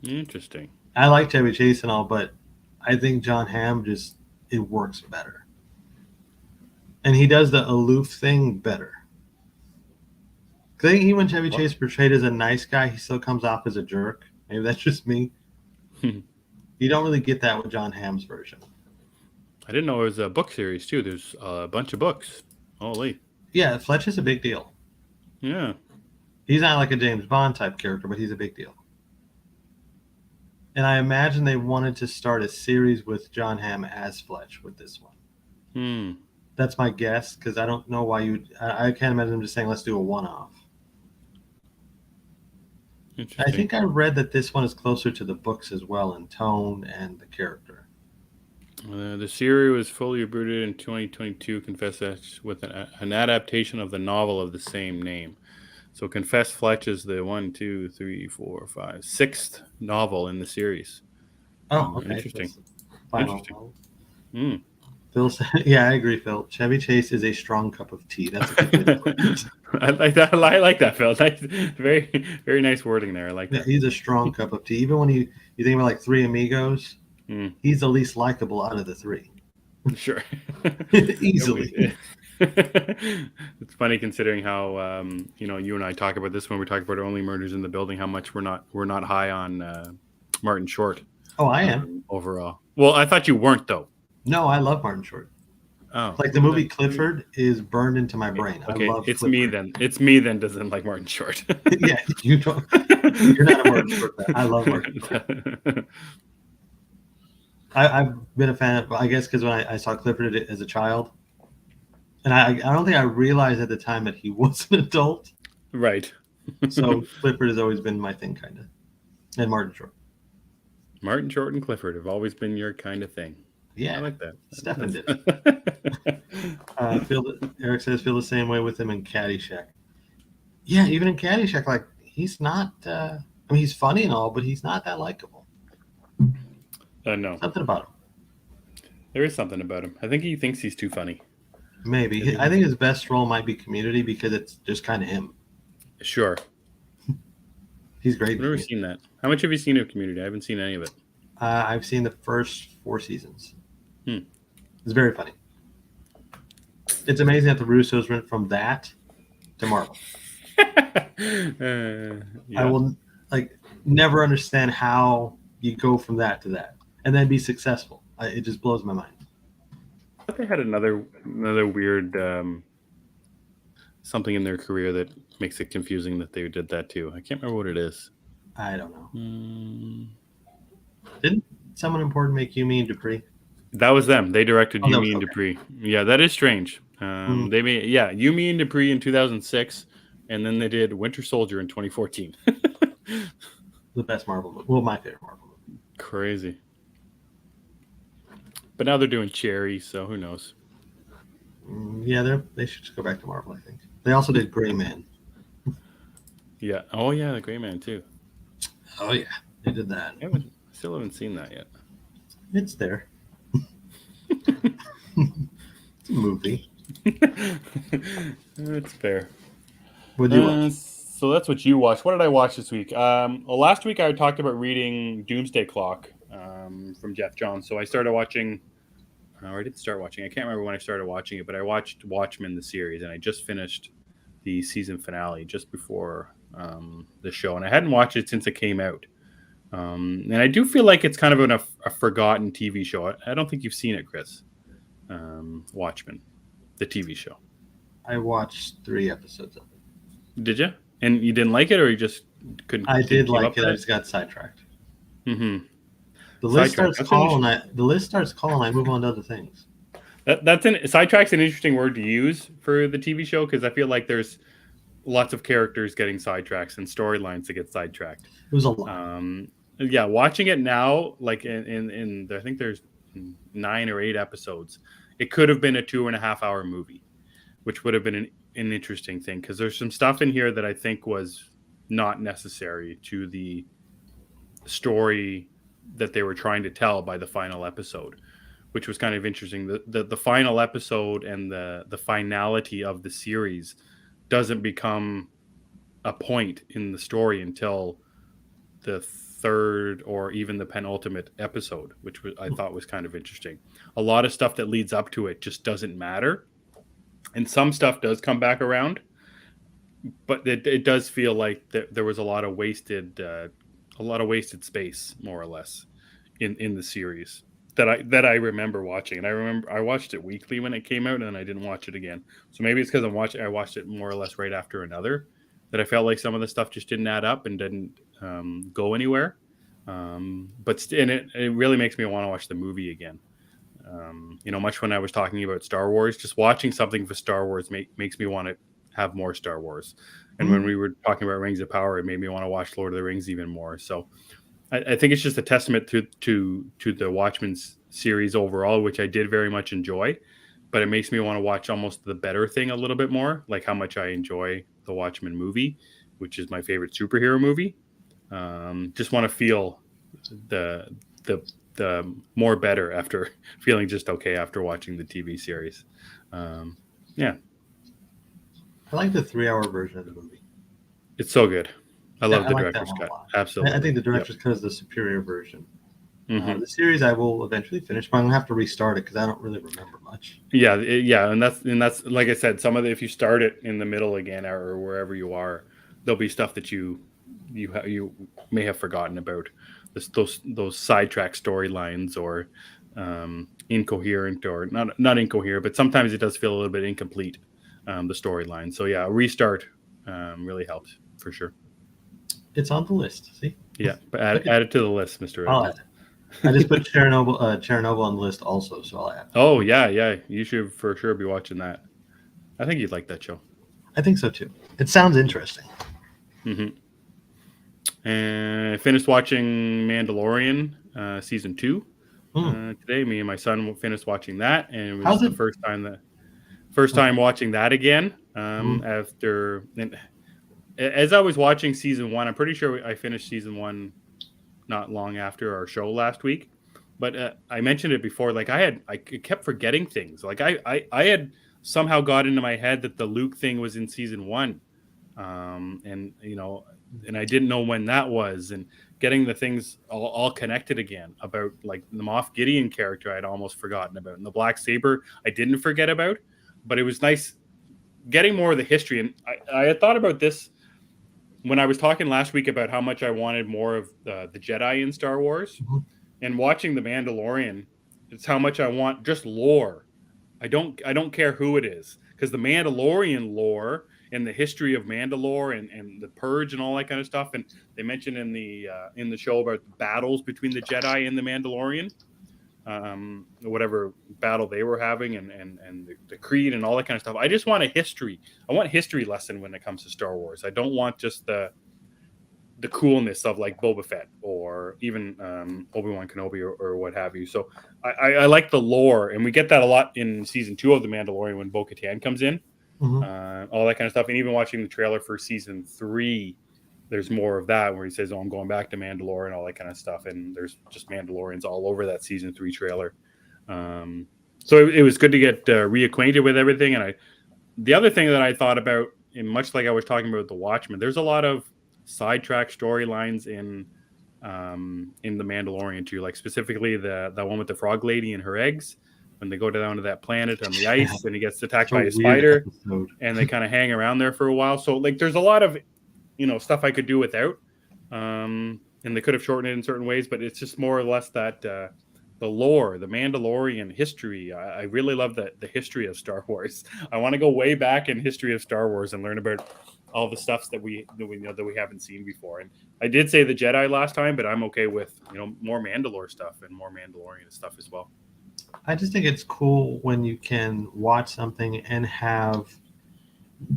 Interesting. I like Chevy Chase and all, but I think John Hamm it works better. And he does the aloof thing better. I think even when Chevy Chase portrayed as a nice guy, he still comes off as a jerk. Maybe that's just me. You don't really get that with John Hamm's version. I didn't know it was a book series too. There's a bunch of books. Holy. Yeah, Fletch is a big deal. Yeah. He's not like a James Bond type character, but he's a big deal. And I imagine they wanted to start a series with John Hamm as Fletch with this one. That's my guess, because I don't know why I can't imagine them just saying, let's do a one-off. I think I read that this one is closer to the books as well in tone and the character. The series was fully rebooted in 2022, Confess with an adaptation of the novel of the same name. So Confess Fletch is the 6th novel in the series. Oh, okay. Interesting. Phil said, yeah, I agree, Phil. Chevy Chase is a strong cup of tea. That's a good way to put it. I like that, Phil. Nice, very, very nice wording there. I like that. He's a strong cup of tea. Even when you think about like Three Amigos, he's the least likable out of the three. Sure. Easily. It's funny considering how you and I talk about this when we talk about Only Murders in the Building, how much we're not high on Martin Short. Oh, I am overall. Well, I thought you weren't though. No, I love Martin Short. Oh, like the movie Clifford is burned into my brain. Okay, I love it's Clifford. me then. It's me then doesn't like Martin Short. Yeah, you're not a Martin Short fan. I love Martin Short. I've been a fan of, I guess, because when I saw Clifford as a child, and I don't think I realized at the time that he was an adult. Right. So Clifford has always been my thing, kind of. And Martin Short. Martin Short and Clifford have always been your kind of thing. Yeah. I like that. Stefan did. Eric says, feel the same way with him in Caddyshack. Yeah, even in Caddyshack, like, he's not, he's funny and all, but he's not that likable. No. Something about him. There is something about him. I think he thinks he's too funny. Maybe. I think his best role might be Community because it's just kind of him. Sure. He's great. I've never seen that. How much have you seen of Community? I haven't seen any of it. I've seen the first 4 seasons. It's very funny. It's amazing that the Russos went from that to Marvel. I will never understand how you go from that to that and then be successful. It just blows my mind. I thought they had another weird something in their career that makes it confusing that they did that too. I can't remember what it is. I don't know. Didn't someone important make You, Me, and Dupree? That was them. They directed You, Me, and Dupree. Yeah, that is strange. They made You, Me, and Dupree in 2006, and then they did Winter Soldier in 2014. The best Marvel movie. Well, my favorite Marvel movie. Crazy. But now they're doing Cherry, so who knows? Yeah, they should just go back to Marvel, I think. They also did Gray Man. Yeah. Oh, yeah, the Gray Man, too. Oh, yeah. They did that. I still haven't seen that yet. It's there. It's a movie. It's fair. What did you watch? So that's what you watched. What did I watch this week? Last week I talked about reading Doomsday Clock from Jeff Johns. So I started watching, or I didn't start watching. I can't remember when I started watching it, but I watched Watchmen, the series, and I just finished the season finale just before the show. And I hadn't watched it since it came out. And I do feel like it's kind of a forgotten TV show. I don't think you've seen it, Chris. Watchmen, the TV show. I watched 3 episodes of it. Did you? And you didn't like it, or you just couldn't? I did like it. I just got sidetracked. Mm-hmm. The list starts calling. I move on to other things. Sidetrack's an interesting word to use for the TV show because I feel like there's lots of characters getting sidetracks and storylines that get sidetracked. It was a lot. Yeah, watching it now, like in I think there's 9 or 8 episodes. It could have been a 2.5-hour movie, which would have been an interesting thing because there's some stuff in here that I think was not necessary to the story that they were trying to tell by the final episode, which was kind of interesting. The final episode and the finality of the series doesn't become a point in the story until the 3rd or even the penultimate episode, which I thought was kind of interesting. A lot of stuff that leads up to it just doesn't matter. And some stuff does come back around, but it does feel like there was a lot of wasted space, more or less, in the series that I remember watching. And I remember I watched it weekly when it came out, and then I didn't watch it again. So maybe it's because I watched it more or less right after another, that I felt like some of the stuff just didn't add up and didn't go anywhere. But it really makes me want to watch the movie again. Much when I was talking about Star Wars, just watching something for Star Wars makes me want to have more Star Wars. And when we were talking about Rings of Power, it made me want to watch Lord of the Rings even more. So I think it's just a testament to the Watchmen series overall, which I did very much enjoy. But it makes me want to watch almost the better thing a little bit more, like how much I enjoy the Watchmen movie, which is my favorite superhero movie. Just want to feel the more better after feeling just okay after watching the TV series. Yeah. I like the 3-hour version of the movie. It's so good. I love the director's cut. Absolutely. I think the director's cut is the superior version. The series I will eventually finish, but I'm gonna have to restart it because I don't really remember much. Yeah, and that's like I said, if you start it in the middle again or wherever you are, there'll be stuff that you may have forgotten about. Those sidetrack storylines or incoherent or not incoherent, but sometimes it does feel a little bit incomplete, the storyline. So yeah, a restart really helped for sure. It's on the list. See? Yeah, but add it to the list, Mr. I'll add it. I just put Chernobyl on the list also, so I'll add it. Oh yeah, you should for sure be watching that. I think you'd like that show. I think so too. It sounds interesting. Mm-hmm. And I finished watching Mandalorian season 2 today. Me and my son finished watching that, and it was the first time watching that again after. As I was watching season 1, I'm pretty sure I finished season 1 not long after our show last week. but I mentioned it before. Like I kept forgetting things. Like I had somehow got into my head that the Luke thing was in season 1, and and I didn't know when that was, and getting the things all connected again about like the Moff Gideon character I'd almost forgotten about, and the Black Saber I didn't forget about, but it was nice getting more of the history. And I had thought about this when I was talking last week about how much I wanted more of the Jedi in Star Wars, Mhm. and watching The Mandalorian. It's how much I want just lore. I don't care who it is, because the Mandalorian lore and the history of Mandalore and the Purge and all that kind of stuff. And they mentioned in the show about the battles between the Jedi and the Mandalorian, whatever battle they were having, and the Creed and all that kind of stuff. I just want a history. I want history lesson when it comes to Star Wars. I don't want just the coolness of like Boba Fett or even Obi-Wan Kenobi or what have you. So I like the lore, and we get that a lot in season 2 of The Mandalorian when Bo-Katan comes in, all that kind of stuff. And even watching the trailer for season 3, there's more of that where he says, "Oh, I'm going back to Mandalore," and all that kind of stuff. And there's just Mandalorians all over that season 3 trailer. So it was good to get reacquainted with everything. And the other thing that I thought about, and much like I was talking about The Watchmen, there's a lot of sidetrack storylines in The Mandalorian too, like specifically the one with the frog lady and her eggs, when they go down to that planet on the ice and he gets attacked by a spider and they kind of hang around there for a while. So like there's a lot of stuff I could do without, and they could have shortened it in certain ways, but it's just more or less that the lore, the Mandalorian history. I really love the history of Star Wars. I want to go way back in history of Star Wars and learn about all the stuffs that we haven't seen before. And I did say the Jedi last time, but I'm okay with more Mandalore stuff and more Mandalorian stuff as well. I just think it's cool when you can watch something and have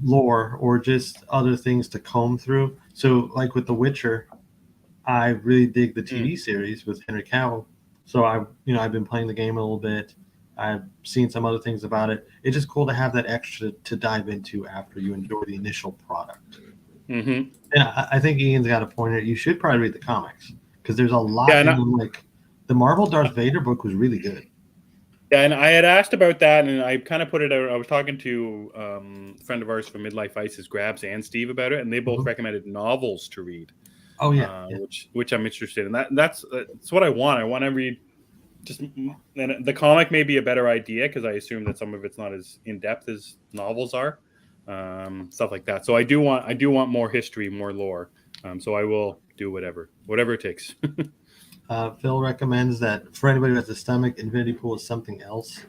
lore or just other things to comb through. So like with The Witcher, I really dig the TV series with Henry Cavill. So I've been playing the game a little bit. I've seen some other things about it. It's just cool to have that extra to dive into after you enjoy the initial product. Mm-hmm. And I think Ian's got a point here. You should probably read the comics because there's a lot in them. Like the Marvel Darth Vader book was really good. Yeah, and I had asked about that, and I kind of put it out. I was talking to a friend of ours from Midlife Ices, Grabs, and Steve about it, and they both recommended novels to read. Oh yeah, which I'm interested in. That's what I want. I want to read. And the comic may be a better idea because I assume that some of it's not as in depth as novels are, stuff like that. So I do want more history, more lore. So I will do whatever it takes. Phil recommends that for anybody who has a stomach, Infinity Pool is something else.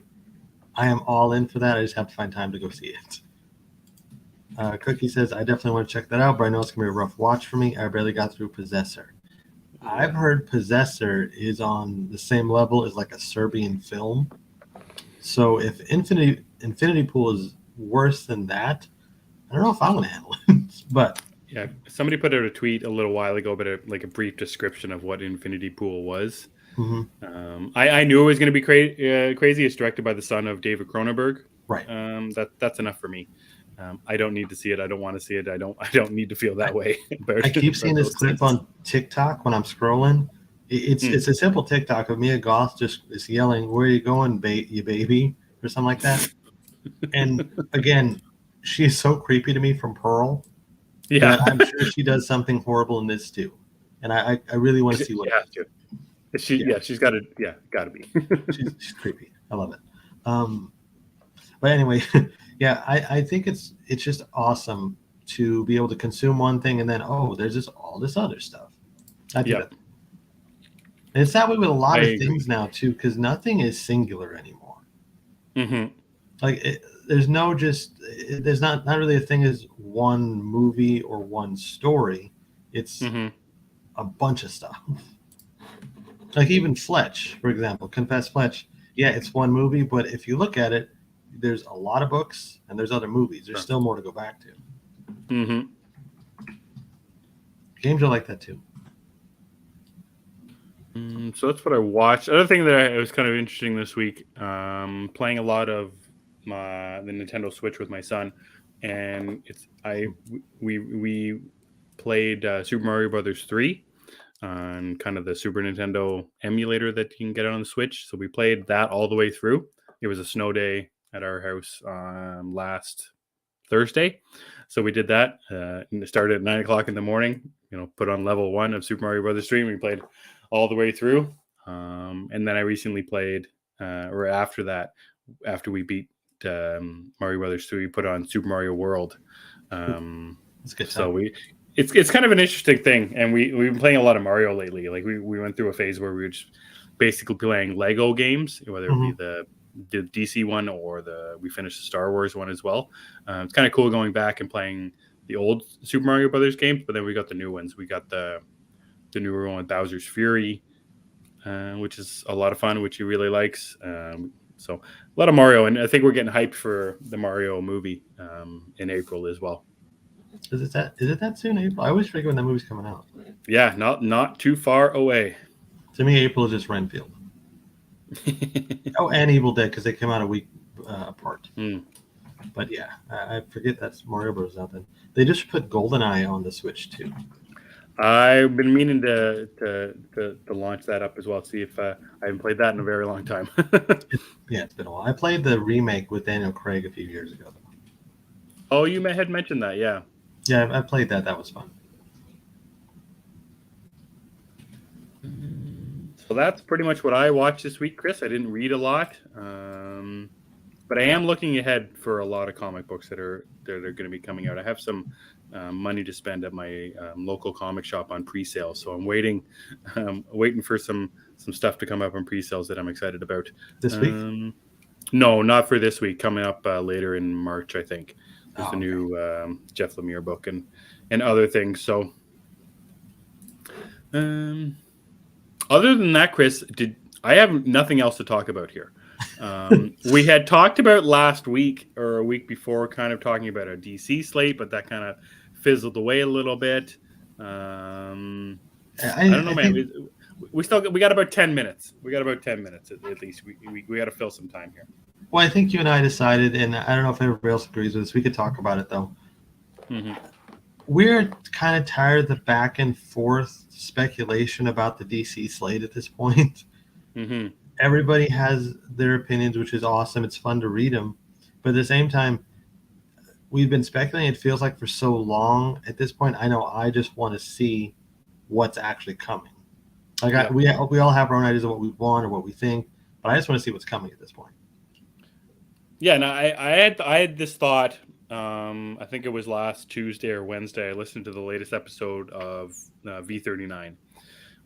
I am all in for that. I just have to find time to go see it. Cookie says, I definitely want to check that out, but I know it's going to be a rough watch for me. I barely got through Possessor. I've heard Possessor is on the same level as like a Serbian film. So if Infinity Pool is worse than that, I don't know if I'm going to handle it. But yeah, somebody put out a tweet a little while ago about a brief description of what Infinity Pool was. Mm-hmm. I knew it was going to be crazy. It's directed by the son of David Cronenberg. Right. That's enough for me. I don't need to see it. I don't want to see it. I don't need to feel that way about I keep seeing this clip on TikTok when I'm scrolling. It's a simple TikTok of Mia Goth just is yelling, "Where are you going, you baby?" or something like that. And again, she is so creepy to me from Pearl. Yeah, I'm sure she does something horrible in this too. And I really want to see what. She's got to. Yeah, got to be. she's creepy. I love it. But anyway. Yeah, I think it's just awesome to be able to consume one thing and then there's just all this other stuff. And it's that way with a lot of things now too, because nothing is singular anymore. Mm-hmm. Like there's not really a thing as one movie or one story. It's a bunch of stuff. Like even Fletch, for example, Confess Fletch. Yeah, it's one movie, but if you look at it, there's a lot of books and there's other movies. There's still more to go back to. Mm-hmm. Games are like that too. So that's what I watched. Another thing that was kind of interesting this week, playing a lot of the Nintendo Switch with my son, and we played Super Mario Brothers 3. on kind of the Super Nintendo emulator that you can get on the Switch. So we played that all the way through. It was a snow day at our house last Thursday. So we did that. It started at 9 o'clock in the morning, put on level 1 of Super Mario Brothers 3. We played all the way through. And then I recently played, or after that, after we beat Mario Brothers 3, we put on Super Mario World. So it's kind of an interesting thing. And we've been playing a lot of Mario lately. Like we went through a phase where we were just basically playing Lego games, whether it be the DC one or we finished the Star Wars one as well. It's kind of cool going back and playing the old Super Mario Brothers games, but then we got the new ones. We got the newer one with Bowser's Fury, which is a lot of fun, which he really likes. So a lot of Mario, and I think we're getting hyped for the Mario movie in April as well. Is it that soon, April? I always forget when that movie's coming out. Yeah, not too far away. To me, April is just Renfield. And Evil Dead, because they came out a week apart. But yeah, I forget that's Mario Bros. Out then. They just put GoldenEye on the Switch too. I've been meaning to launch that up as well. See if I haven't played that in a very long time. It's been a while. I played the remake with Daniel Craig a few years ago. Oh, you had mentioned that, yeah. Yeah, I played that. That was fun. So that's pretty much what I watched this week, Chris. I didn't read a lot, but I am looking ahead for a lot of comic books that are going to be coming out. I have some money to spend at my local comic shop on pre-sale, so I'm waiting for some stuff to come up on pre-sales that I'm excited about. This week? No, not for this week. Coming up later in March, I think. There's a new Jeff Lemire book and other things. So, other than that, Chris, I have nothing else to talk about here. We had talked about last week or a week before, kind of talking about a DC slate, but that kind of fizzled away a little bit. I don't know, man. We got about 10 minutes. We got about 10 minutes at least. We got to fill some time here. Well, I think you and I decided, and I don't know if everybody else agrees with this. We could talk about it though. Mm-hmm. We're kind of tired of the back and forth speculation about the DC slate at this point. Mm-hmm. Everybody has their opinions, which is awesome. It's fun to read them. But at the same time, we've been speculating, it feels like, for so long. At this point, I know I just want to see what's actually coming. Like we all have our own ideas of what we want or what we think, but I just want to see what's coming at this point. Yeah, and I had this thought. I think it was last Tuesday or Wednesday. I listened to the latest episode of V39,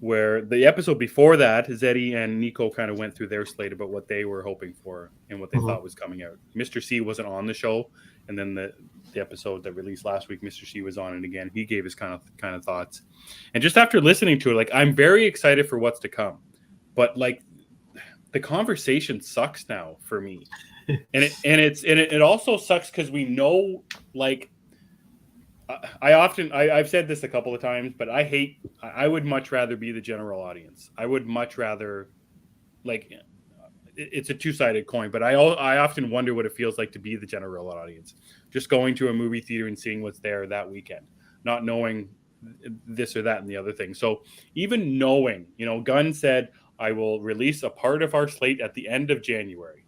where the episode before that, Zeddy and Nico kind of went through their slate about what they were hoping for and what they thought was coming out. Mr. C wasn't on the show, and then the episode that released last week, Mr. C was on it again. He gave his kind of thoughts, and just after listening to it, like, I'm very excited for what's to come, but like the conversation sucks now for me. And it also sucks because we know, like, I've said this a couple of times, but I would much rather be the general audience. I would much rather, like, it's a two-sided coin, but I often wonder what it feels like to be the general audience, just going to a movie theater and seeing what's there that weekend, not knowing this or that and the other thing. So even knowing, Gunn said, I will release a part of our slate at the end of January.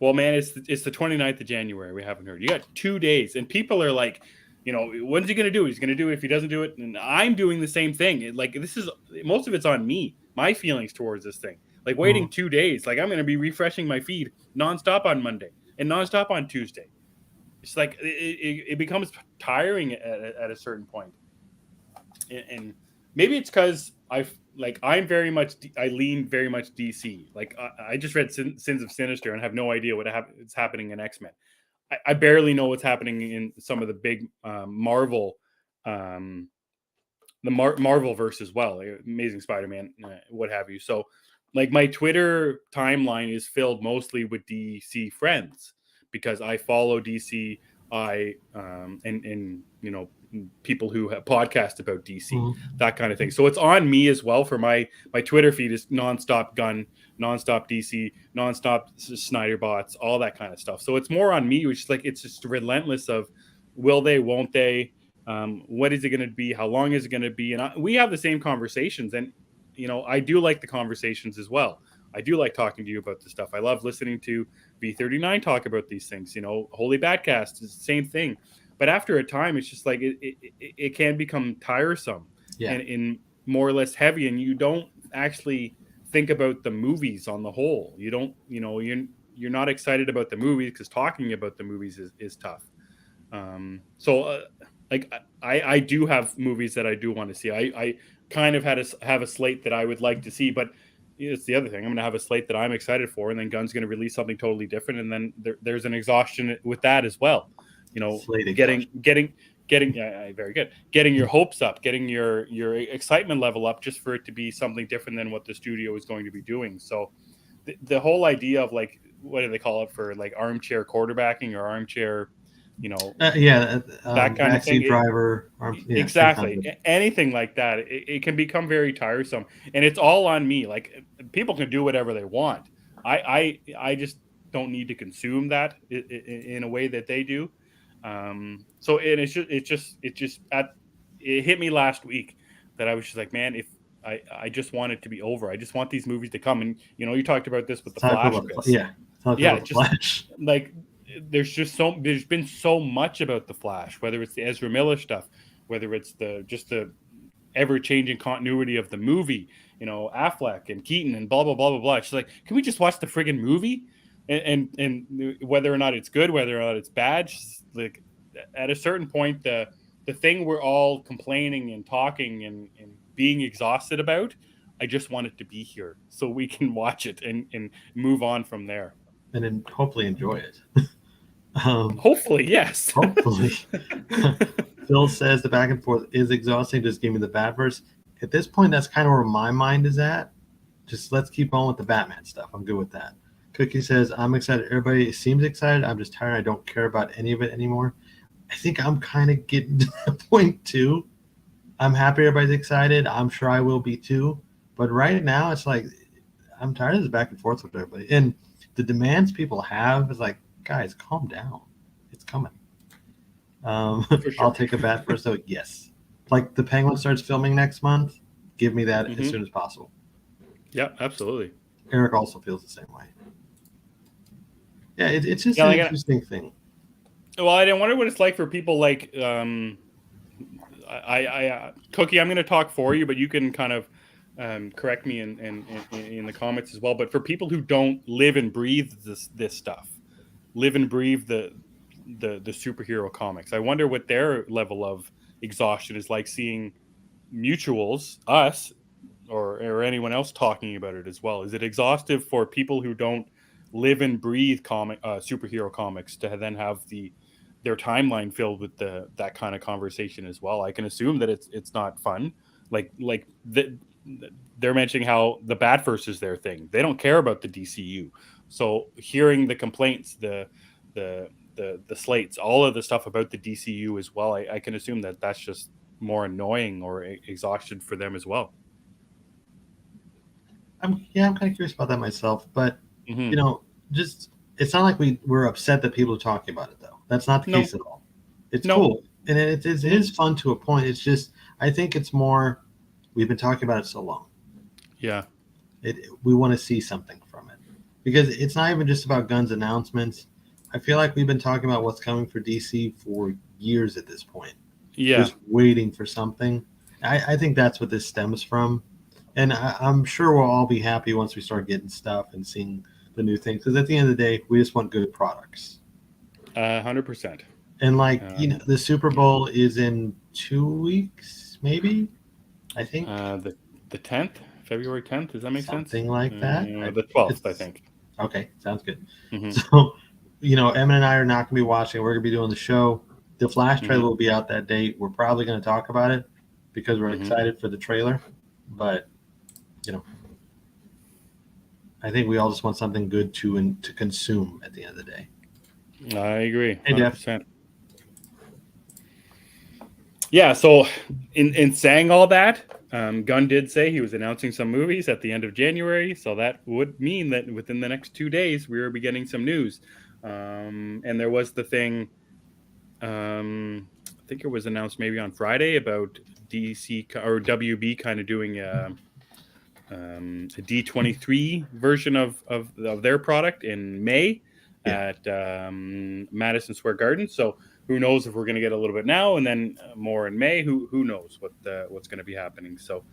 Well, man, it's the 29th of January. We haven't heard. You got 2 days, and people are like, when's he going to do it? He's going to do it if he doesn't do it. And I'm doing the same thing. Like, most of it's on me, my feelings towards this thing. Like, waiting 2 days. Like, I'm going to be refreshing my feed nonstop on Monday and nonstop on Tuesday. It's like it becomes tiring at a certain point. And maybe it's because I lean very much DC. Like, I just read Sins of Sinister and have no idea what's happening in X-Men. I barely know what's happening in some of the big Marvel, the Marvel verse as well, like Amazing Spider-Man, what have you. So, like, my Twitter timeline is filled mostly with DC friends because I follow DC. And people who have podcasts about DC, that kind of thing. So it's on me as well. For my Twitter feed is nonstop Gunn, nonstop DC, nonstop Snyder bots, all that kind of stuff. So it's more on me, which is like, it's just relentless of will they, won't they? What is it going to be? How long is it going to be? And we have the same conversations, and I do like the conversations as well. I do like talking to you about this stuff. I love listening to B39 talk about these things. Holy Badcast is the same thing. But after a time, it's just like it can become tiresome and more or less heavy, and you don't actually think about the movies on the whole. You don't, you're not excited about the movies because talking about the movies is tough. Like I do have movies that I do want to see. I kind of have a slate that I would like to see, but it's the other thing. I'm going to have a slate that I'm excited for, and then Gunn's going to release something totally different, and then there's an exhaustion with that as well. Getting very good. Getting your hopes up, getting your excitement level up, just for it to be something different than what the studio is going to be doing. So the whole idea of, like, what do they call it, for like armchair quarterbacking or armchair, that kind of thing. Driver, exactly. Anything like that, it can become very tiresome, and it's all on me. Like, people can do whatever they want. I just don't need to consume that in a way that they do. So it hit me last week that I was just like, man, if I just want it to be over. I just want these movies to come. And you talked about this with the Flash. Flash. Like, there's been so much about the Flash, whether it's the Ezra Miller stuff, whether it's the ever-changing continuity of the movie, Affleck and Keaton and blah blah blah blah blah. She's like, can we just watch the friggin' movie? And whether or not it's good, whether or not it's bad, like, at a certain point, the thing we're all complaining and talking and being exhausted about, I just want it to be here so we can watch it and move on from there. And then hopefully enjoy it. Hopefully, yes. Hopefully. Phil says the back and forth is exhausting. Just give me the Batverse. At this point, that's kind of where my mind is at. Just let's keep on with the Batman stuff. I'm good with that. Cookie says, I'm excited. Everybody seems excited. I'm just tired. I don't care about any of it anymore. I think I'm kind of getting to that point too. I'm happy everybody's excited. I'm sure I will be too. But right now, it's like, I'm tired of this back and forth with everybody. And the demands people have is like, guys, calm down. It's coming. Sure. I'll take a bat first. So yes. Like the Penguin starts filming next month. Give me that as soon as possible. Yeah, absolutely. Eric also feels the same way. Yeah, it's just an interesting thing. Well, I wonder what it's like for people like Cookie. I'm going to talk for you, but you can kind of correct me in the comments as well. But for people who don't live and breathe this stuff, live and breathe the superhero comics, I wonder what their level of exhaustion is like, seeing mutuals, us, or anyone else talking about it as well. Is it exhaustive for people who don't live and breathe superhero comics to then have their timeline filled with that kind of conversation as well? I can assume that it's not fun. Like they're mentioning how the Batverse is their thing. They don't care about the DCU. So hearing the complaints, the slates, all of the stuff about the DCU as well, I can assume that that's just more annoying or exhaustion for them as well. I'm kind of curious about that myself, but just it's not like we're upset that people are talking about it though. That's not the case at all. It's cool, and it is fun to a point. It's just, I think it's more, we've been talking about it so long. Yeah, we want to see something from it, because it's not even just about Gunn's announcements. I feel like we've been talking about what's coming for DC for years at this point. Yeah, just waiting for something. I think that's what this stems from, and I'm sure we'll all be happy once we start getting stuff and seeing the new things, because at the end of the day, we just want good products. 100%. And the Super Bowl is in 2 weeks, maybe. I think the 10th, February 10th. Does that make sense? Something like that. The 12th, I think. Okay, sounds good. So, Emmet and I are not going to be watching. We're going to be doing the show. The Flash trailer will be out that date. We're probably going to talk about it because we're excited for the trailer. But, I think we all just want something good to consume at the end of the day. I agree. 100%. Yeah, so in saying all that, Gunn did say he was announcing some movies at the end of January, so that would mean that within the next 2 days we will be getting some news. And there was the thing, think it was announced maybe on Friday about DC or WB kind of doing a D23 version of their product in May at Madison Square Garden. So who knows if we're going to get a little bit now and then more in May? Who knows what's going to be happening? So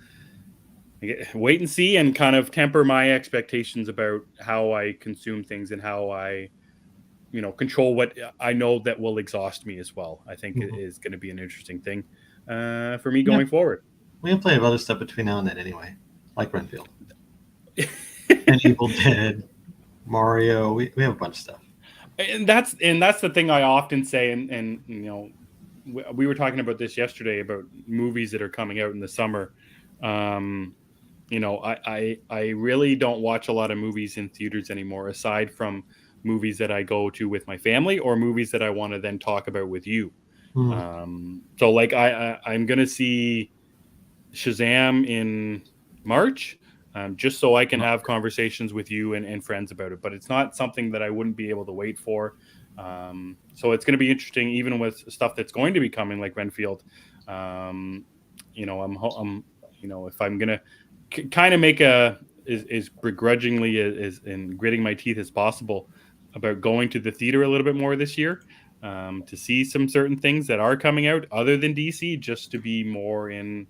wait and see, and kind of temper my expectations about how I consume things and how I, control what I know that will exhaust me as well. I think it is going to be an interesting thing for me going forward. We have plenty of other stuff between now and then anyway, like Renfield and Evil Dead, Mario. We have a bunch of stuff. And that's the thing I often say, and we were talking about this yesterday about movies that are coming out in the summer. I really don't watch a lot of movies in theaters anymore, aside from movies that I go to with my family or movies that I want to then talk about with you. So like I'm going to see Shazam in March, just so I can have conversations with you and friends about it. But it's not something that I wouldn't be able to wait for. So it's going to be interesting, even with stuff that's going to be coming like Renfield. I'm if I'm going to kind of make as begrudgingly as and gritting my teeth as possible about going to the theater a little bit more this year, to see some certain things that are coming out other than DC, just to be more in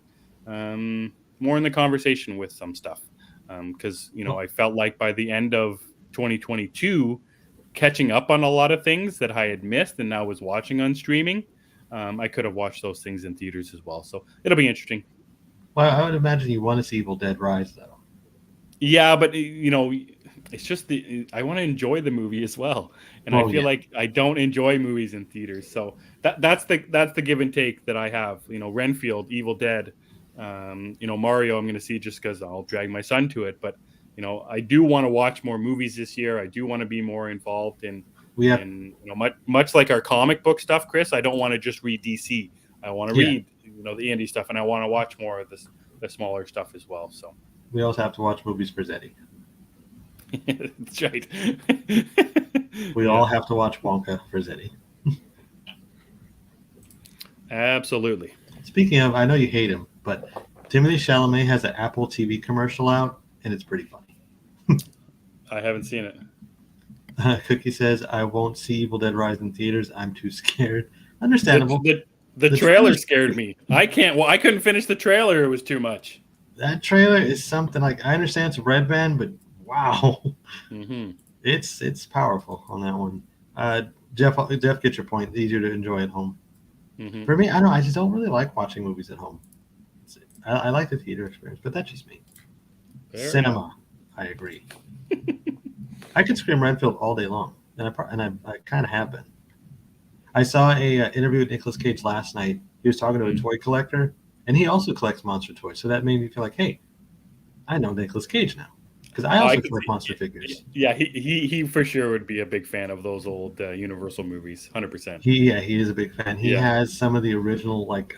the conversation with some stuff. Because I felt like by the end of 2022, catching up on a lot of things that I had missed and now was watching on streaming, I could have watched those things in theaters as well. So it'll be interesting. Well, I would imagine you want to see Evil Dead Rise, though. Yeah, but it's just I want to enjoy the movie as well, and I feel like I don't enjoy movies in theaters. So that's the give and take that I have. Renfield, Evil Dead, Mario. I'm going to see just because I'll drag my son to it. But I do want to watch more movies this year. I do want to be more involved in. Much like our comic book stuff, Chris. I don't want to just read DC. I want to read the indie stuff, and I want to watch more of the smaller stuff as well. So we also have to watch movies for Zeddy. That's right. We all have to watch Wonka for Zeddy. Absolutely. Speaking of, I know you hate him, but Timothée Chalamet has an Apple TV commercial out, and it's pretty funny. I haven't seen it. Cookie says, I won't see Evil Dead Rise in theaters. I'm too scared. Understandable. The trailer scared me. I couldn't finish the trailer. It was too much. That trailer is something like, I understand it's a red band, but wow. Mm-hmm. It's powerful on that one. Jeff gets your point. It's easier to enjoy at home. Mm-hmm. For me, I don't know. I just don't really like watching movies at home. I like the theater experience, but that's just me. Cinema, I agree. I could scream Renfield all day long, and I kind of have been. I saw a interview with Nicolas Cage last night. He was talking to a toy collector, and he also collects monster toys. So that made me feel like, hey, I know Nicolas Cage now, because I also collect monster figures. Yeah, he for sure would be a big fan of those old Universal movies, 100%. He is a big fan. He has some of the original, like,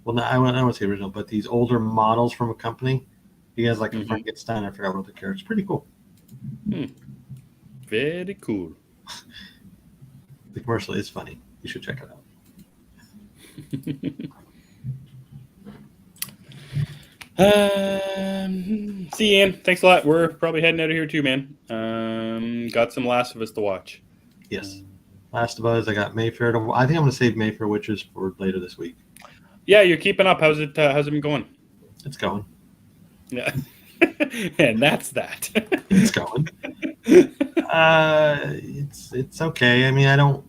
well, I won't say original, but these older models from a company. He has like a Frankenstein. I forgot what the character. It's pretty cool. Very cool. The commercial is funny. You should check it out. See you, Ian. Thanks a lot. We're probably heading out of here too, man. Got some Last of Us to watch. Yes. Last of Us. I got Mayfair to. I think I'm going to save Mayfair Witches for later this week. Yeah, you're keeping up. How's it been going? It's going. Yeah. And that's that. It's going. It's okay. I mean, I don't.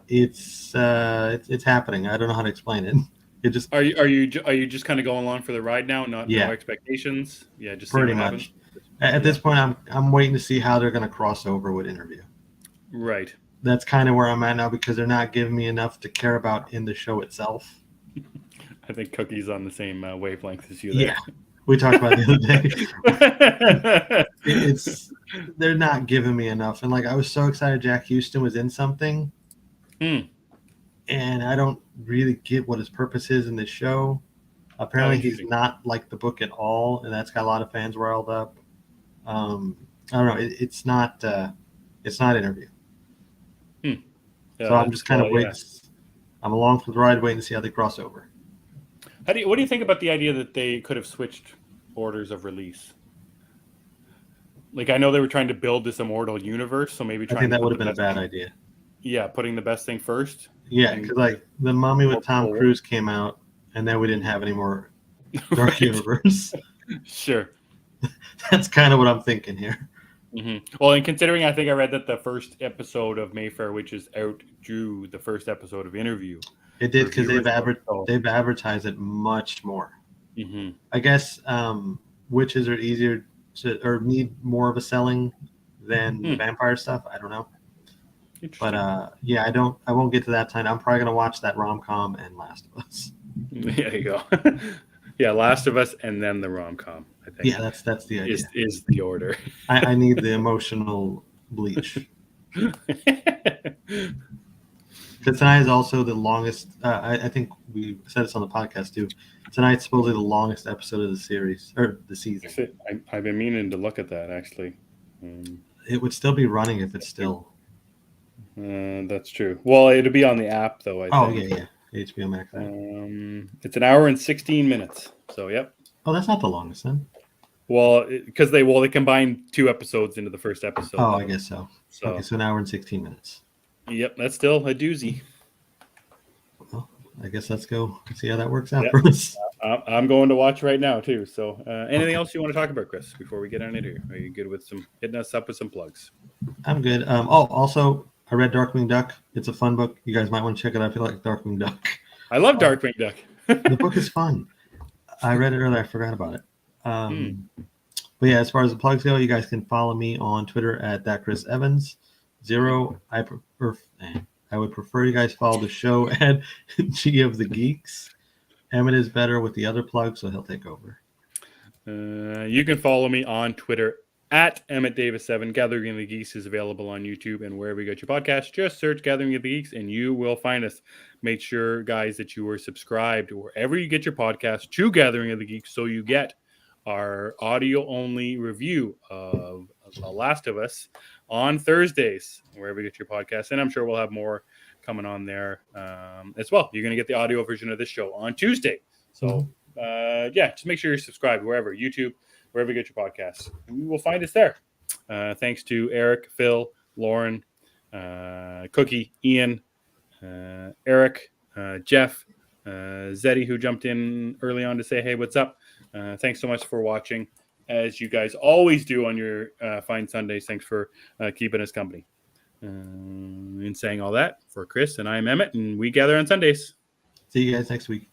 It's happening. I don't know how to explain it. It just. Are you just kind of going along for the ride now? No expectations. Yeah, just pretty much. At this point, I'm waiting to see how they're going to cross over with Interview. Right. That's kind of where I'm at now, because they're not giving me enough to care about in the show itself. I think Cookie's on the same wavelength as you there. Yeah. We talked about it the other day. They're not giving me enough. And like, I was so excited Jack Houston was in something. And I don't really get what his purpose is in this show. Apparently he's not like the book at all, and that's got a lot of fans riled up. I don't know. It's not Interview. So I'm just kind of waiting. I'm along for the ride, waiting to see how they cross over. What do you think about the idea that they could have switched orders of release? Like, I know they were trying to build this immortal universe, so maybe I think that would have been a bad idea. Yeah, putting the best thing first. Yeah, because like the Mummy with Tom Cruise came out, and then we didn't have any more Dark Right. Universe. Sure. That's kind of what I'm thinking here. Mm-hmm. Well, and considering I think I read that the first episode of Mayfair, which is outdrew the first episode of Interview. It did, because they've advertised it much more. Mm-hmm. I guess witches are easier to, or need more of a selling than the vampire stuff. I don't know. But yeah, I won't get to that time. I'm probably gonna watch that rom-com and Last of Us. There you go. Yeah, Last of Us and then the rom-com, I think. Yeah, that's the idea. Is the order. I need the emotional bleach. Because tonight is also the longest. I think we said this on the podcast too. Tonight's supposedly the longest episode of the series or the season. I've been meaning to look at that actually. It would still be running if it's still. That's true. Well, it'll be on the app though. I think. Yeah. HBO Max. It's an hour and 16 minutes. So yep. Oh, that's not the longest then. Well, because they combine 2 episodes into the first episode. Oh, I guess so. Okay, so an hour and 16 minutes. Yep, that's still a doozy. Well, I guess let's go see how that works out for us. I'm going to watch right now too. So, anything else you want to talk about, Chris, before we get on into? Are you good with hitting us up with some plugs? I'm good. Also, I read Darkwing Duck. It's a fun book. You guys might want to check it out if you like Darkwing Duck. I love Darkwing Duck. The book is fun. I read it earlier. I forgot about it. But yeah, as far as the plugs go, you guys can follow me on Twitter at thatchrisevans0. I would prefer you guys follow the show at G of the Geeks. Emmet is better with the other plugs, so he'll take over. You can follow me on Twitter at EmmettDavis7. Gathering of the Geeks is available on YouTube and wherever you get your podcast. Just search Gathering of the Geeks and you will find us. Make sure, guys, that you are subscribed wherever you get your podcast to Gathering of the Geeks so you get our audio-only review of The Last of Us on Thursdays, wherever you get your podcast. And I'm sure we'll have more coming on there as well. You're going to get the audio version of this show on Tuesday. So, just make sure you're subscribed wherever, YouTube, wherever you get your podcasts. You will find us there. Thanks to Eric, Phil, Lauren, Cookie, Ian, Eric, Jeff, Zeddy, who jumped in early on to say, hey, what's up? Thanks so much for watching, as you guys always do on your fine Sundays. Thanks for keeping us company. In saying all that, for Chris and I'm Emmet, and we gather on Sundays. See you guys next week.